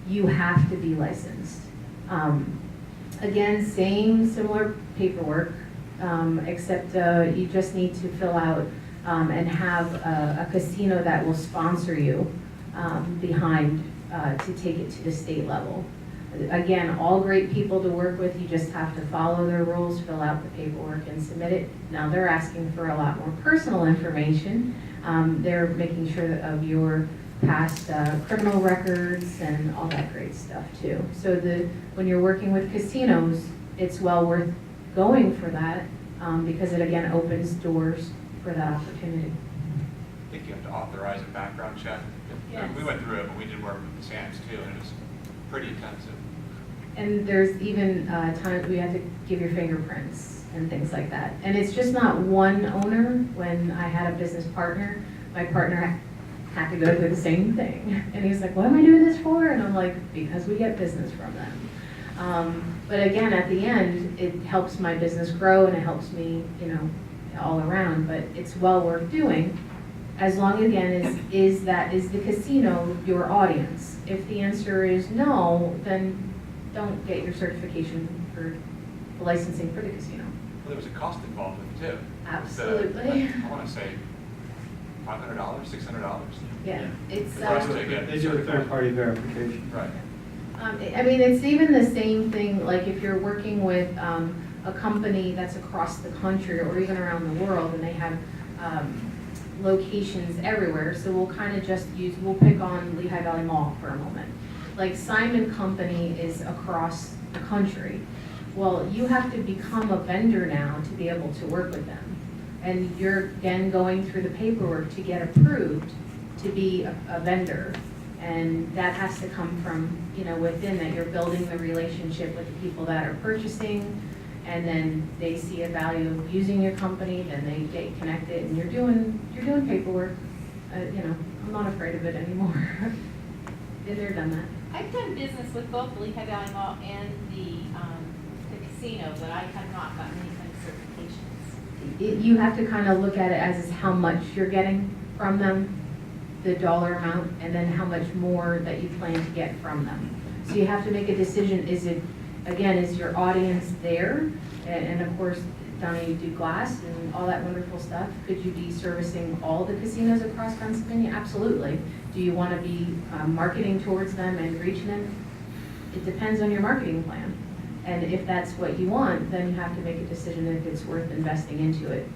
you have to be licensed. Again, similar paperwork, except you just need to fill out and have a casino that will sponsor you behind to take it to the state level. Again, all great people to work with, you just have to follow their rules, fill out the paperwork and submit it. Now they're asking for a lot more personal information. They're making sure of your past criminal records and all that great stuff too. So when you're working with casinos, it's well worth going for that because it again opens doors for that opportunity. I think you have to authorize a background check. Yes. We went through it, but we did work with the Sands too, and it was pretty intensive. And there's even times we have to give your fingerprints and things like that. And it's just not one owner. When I had a business partner, my partner had to go through the same thing. And he's like, what am I doing this for? And I'm like, because we get business from them. But again, at the end, it helps my business grow and it helps me, you know, all around. But it's well worth doing. As long, again, is the casino your audience? If the answer is no, then don't get your certification for licensing for the casino. Well, there was a cost involved with it too. Absolutely. I want to say $500, $600. Yeah, it's, The rest of it, again, They do a third-party verification. Right. I mean, it's even the same thing, like if you're working with a company that's across the country or even around the world and they have locations everywhere, so we'll kind of just we'll pick on Lehigh Valley Mall for a moment. Like Simon Company is across the country. Well, you have to become a vendor now to be able to work with them. And you're again going through the paperwork to get approved to be a vendor. And that has to come from, you know, within that you're building the relationship with the people that are purchasing, and then they see a value of using your company, then they get connected, and you're doing paperwork. You know, I'm not afraid of it anymore. Been there, done that. I've done business with both the Lehigh Valley Mall and the casino, but I have not gotten any kind of certifications. You have to kind of look at it as is how much you're getting from them, the dollar amount, and then how much more that you plan to get from them. So you have to make a decision, is it, again, is your audience there? And of course, Donna, you do glass and all that wonderful stuff. Could you be servicing all the casinos across Pennsylvania? Absolutely. Do you want to be marketing towards them and reaching them? It depends on your marketing plan. And if that's what you want, then you have to make a decision if it's worth investing into it.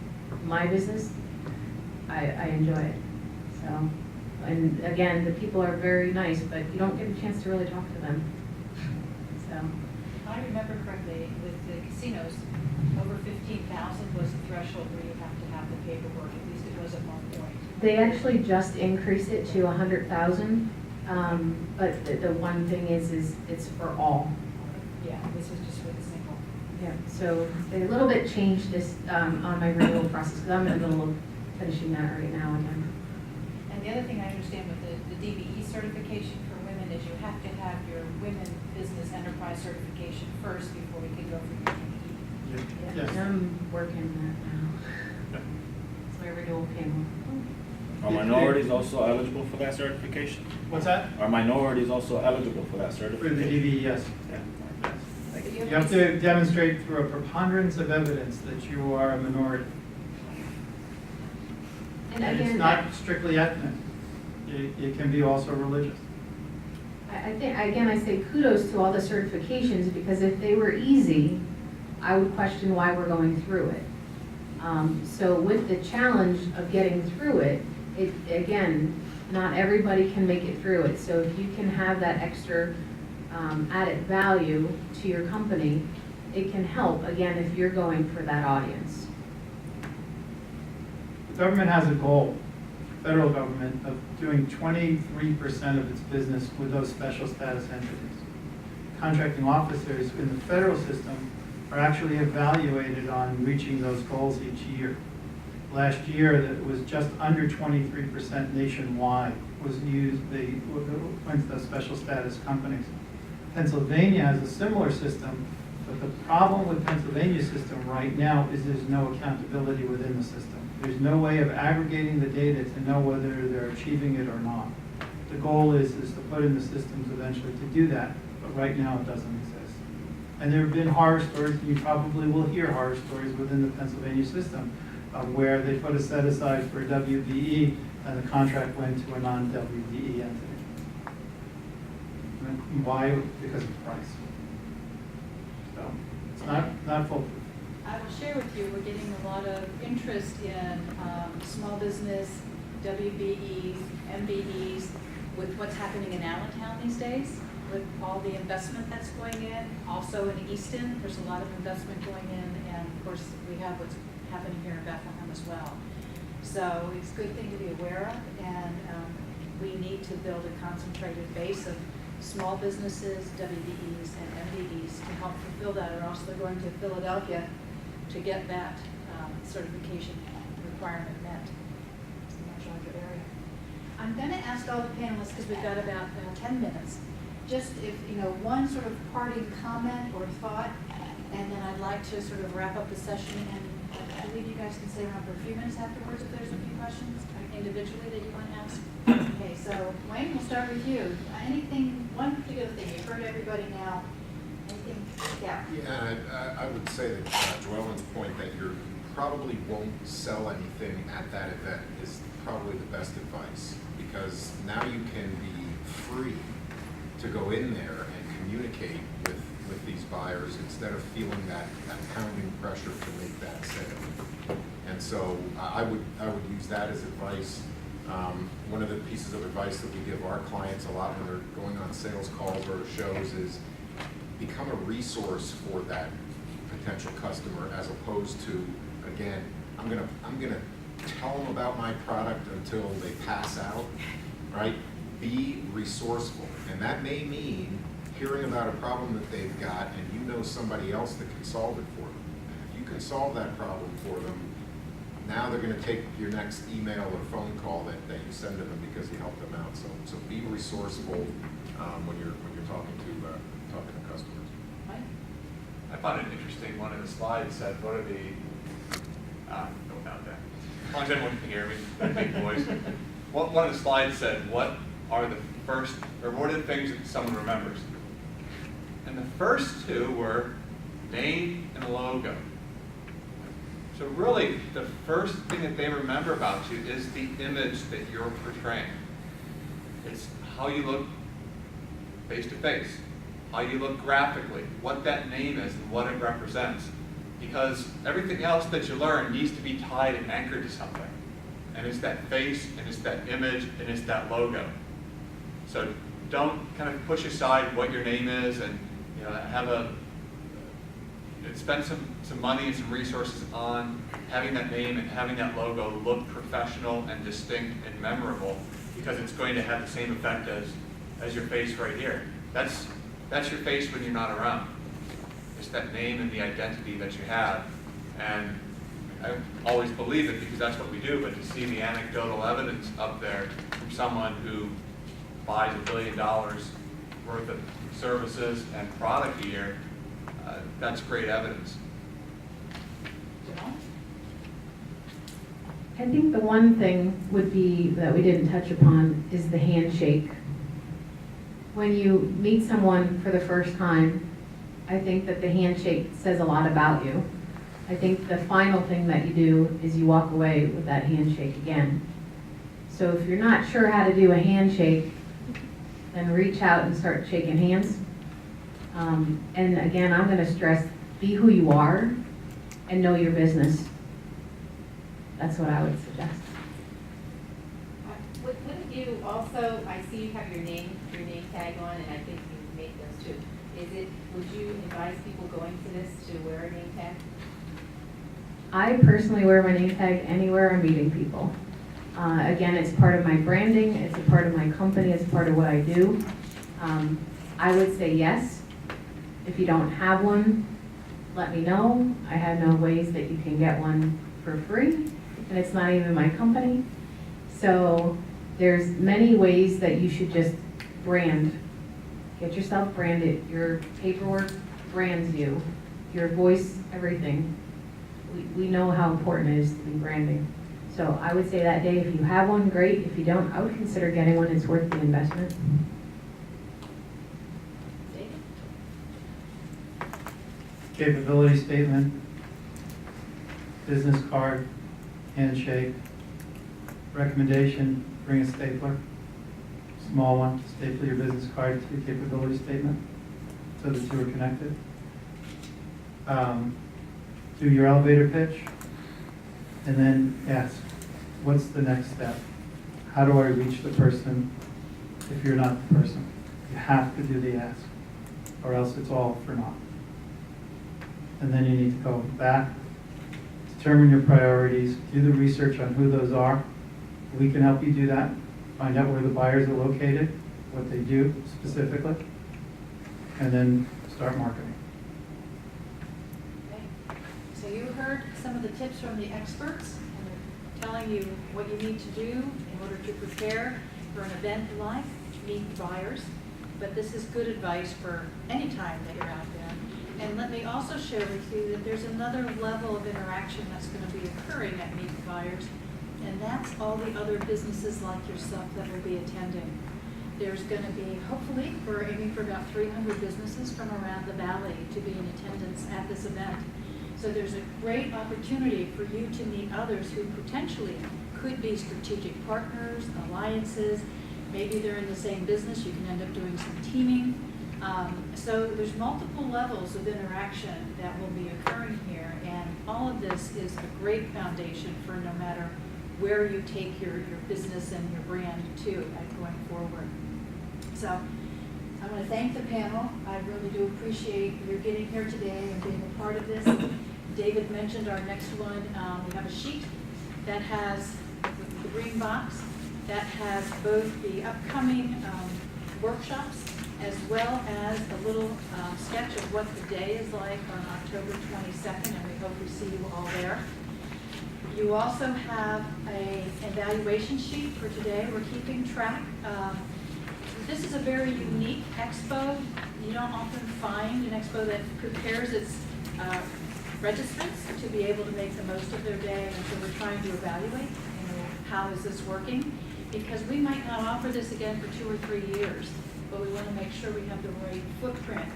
My business, I enjoy it. So, and again, the people are very nice, but you don't get a chance to really talk to them. So, If I remember correctly, with the casinos, over 15,000 was the threshold where you have to have the paperwork, at least it was at one point. they actually just increased it to 100,000. But the one thing is it's for all. Yeah, this was just for the single. Yeah, so they a little bit changed this on my renewal process, because I'm in the middle of finishing that right now again. And the other thing I understand with the DBE certification for women is you have to have your women business enterprise certification first before we can go for your DBE. Yeah, Yes. and I'm working that now. So my renewal came. Are minorities also eligible for that certification? What's that? Are minorities also eligible for that For the certification? DV, yes. Yeah. Thank you. You have to demonstrate through a preponderance of evidence that you are a minority. And And it's again, not strictly ethnic. It can be also religious. I think, again, I say kudos to all the certifications, because if they were easy, I would question why we're going through it. So with the challenge of getting through it, again, not everybody can make it through it. So if you can have that extra added value to your company, it can help, again, if you're going for that audience. The government has a goal, federal government, of doing 23% of its business with those special status entities. Contracting officers in the federal system are actually evaluated on reaching those goals each year. Last year, that was just under 23% nationwide was used, went to those special status companies. Pennsylvania has a similar system, but the problem with Pennsylvania's system right now is there's no accountability within the system. There's no way of aggregating the data to know whether they're achieving it or not. The goal is to put in the systems eventually to do that, but right now it doesn't exist. And there have been horror stories, and you probably will hear horror stories within the Pennsylvania system, where they put a set aside for WBE, and the contract went to a non-WBE entity. And why? Because of price. So it's not foolproof. I will share with you, we're getting a lot of interest in small business, WBEs, MBEs, with what's happening in Allentown these days, with all the investment that's going in. Also in Easton, there's a lot of investment going in, and of course, we have what's happening here in Bethlehem as well. So it's a good thing to be aware of, and we need to build a concentrated base of small businesses, WBEs, and MBEs to help fulfill that, or else they're going to Philadelphia to get that certification requirement met. It's a much larger area. I'm going to ask all the panelists, because we've got about 10 minutes, just if, one sort of parting comment or thought, and then I'd like to sort of wrap up the session, and I believe you guys can stay around for a few minutes afterwards if there's a few questions individually that you want to ask. Okay, so Wayne, we'll start with you. Anything, one particular thing, you've heard everybody now. Anything? Yeah. Yeah, I would say that Joellen's point that you probably won't sell anything at that event is probably the best advice, because now you can be free to go in there and communicate with these buyers instead of feeling that pounding pressure to make that sale. And so I would use that as advice. One of the pieces of advice that we give our clients a lot when they're going on sales calls or shows is become a resource for that potential customer, as opposed to, again, I'm gonna tell them about my product until they pass out, right? Be resourceful, and that may mean hearing about a problem that they've got and you know somebody else that can solve it for them. And if you can solve that problem for them, now they're gonna take your next email or phone call that you send to them because you helped them out. So be resourceful when you're talking to customers. Mike? I found it interesting, one of the slides said, what are the, no, not that. As long as anyone can hear me, big voice. One of the slides said, what are the things that someone remembers? And the first two were name and logo. So really, the first thing that they remember about you is the image that you're portraying. It's how you look face to face, how you look graphically, what that name is and what it represents. Because everything else that you learn needs to be tied and anchored to something. And it's that face, and it's that image, and it's that logo. So don't kind of push aside what your name is, and spend some money and some resources on having that name and having that logo look professional and distinct and memorable, because it's going to have the same effect as your face right here. That's your face when you're not around. It's that name and the identity that you have. And I always believe it because that's what we do, but to see the anecdotal evidence up there from someone who buys $1 billion worth of services and product a year, that's great evidence. I think the one thing would be, that we didn't touch upon, is the handshake. When you meet someone for the first time, I think that the handshake says a lot about you. I think the final thing that you do is you walk away with that handshake again. So if you're not sure how to do a handshake, then reach out and start shaking hands. And again, I'm going to stress, be who you are and know your business. That's what I would suggest. Wouldn't you also, I see you have your name tag on, and I think you made those too. Would you advise people going to this to wear a name tag? I personally wear my name tag anywhere I'm meeting people. Again, it's part of my branding, it's a part of my company, it's part of what I do. I would say yes. If you don't have one, let me know. I have no ways that you can get one for free, and it's not even my company. So there's many ways that you should just brand. Get yourself branded. Your paperwork brands you. Your voice, everything. We know how important it is to be branding. So I would say that day, if you have one, great. If you don't, I would consider getting one. It's worth the investment. David? Capability statement, business card, handshake, recommendation, bring a stapler, small one, staple your business card to your capability statement so the two are connected. Do your elevator pitch, and then ask, what's the next step? How do I reach the person if you're not the person? You have to do the ask, or else it's all for naught. And then you need to go back, determine your priorities, do the research on who those are. We can help you do that. Find out where the buyers are located, what they do specifically, and then start marketing. Okay. So you heard some of the tips from the experts, and they're telling you what you need to do in order to prepare for an event like Meet the Buyers. But this is good advice for any time that you're out there. And let me also share with you that there's another level of interaction that's going to be occurring at Meet the Buyers, and that's all the other businesses like yourself that will be attending. There's going to be, hopefully, we're aiming for about 300 businesses from around the valley to be in attendance at this event. So there's a great opportunity for you to meet others who potentially could be strategic partners, alliances. Maybe they're in the same business. You can end up doing some teaming. So there's multiple levels of interaction that will be occurring here, and all of this is a great foundation for no matter where you take your business and your brand to going forward. So I want to thank the panel. I really do appreciate your getting here today and being a part of this. David mentioned our next one. We have a sheet that has the green box that has both the upcoming workshops as well as a little sketch of what the day is like on October 22nd, and we hope we see you all there. You also have an evaluation sheet for today. We're keeping track. This is a very unique expo. You don't often find an expo that prepares its registrants to be able to make the most of their day, and so we're trying to evaluate, how is this working? Because we might not offer this again for 2 or 3 years, but we want to make sure we have the right footprint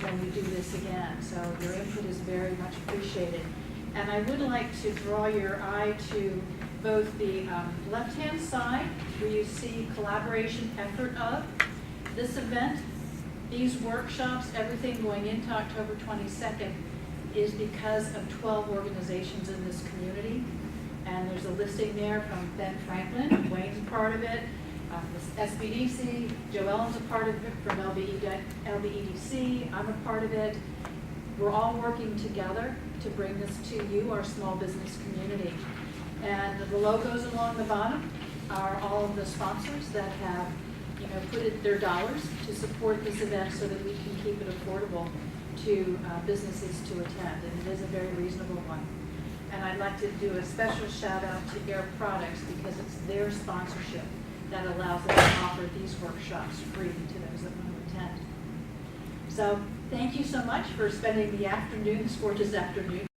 when we do this again. So your input is very much appreciated. And I would like to draw your eye to both the left-hand side, where you see collaboration effort of this event. These workshops, everything going into October 22nd, is because of 12 organizations in this community. And there's a listing there from Ben Franklin, Wayne's a part of it, the SBDC, Joellen's a part of it from LBEDC, I'm a part of it. We're all working together to bring this to you, our small business community. And the logos along the bottom are all of the sponsors that have, put their dollars to support this event so that we can keep it affordable to businesses to attend. And it is a very reasonable one. And I'd like to do a special shout out to Air Products because it's their sponsorship that allows us to offer these workshops free to those that want to attend. So thank you so much for spending the afternoon, this gorgeous afternoon.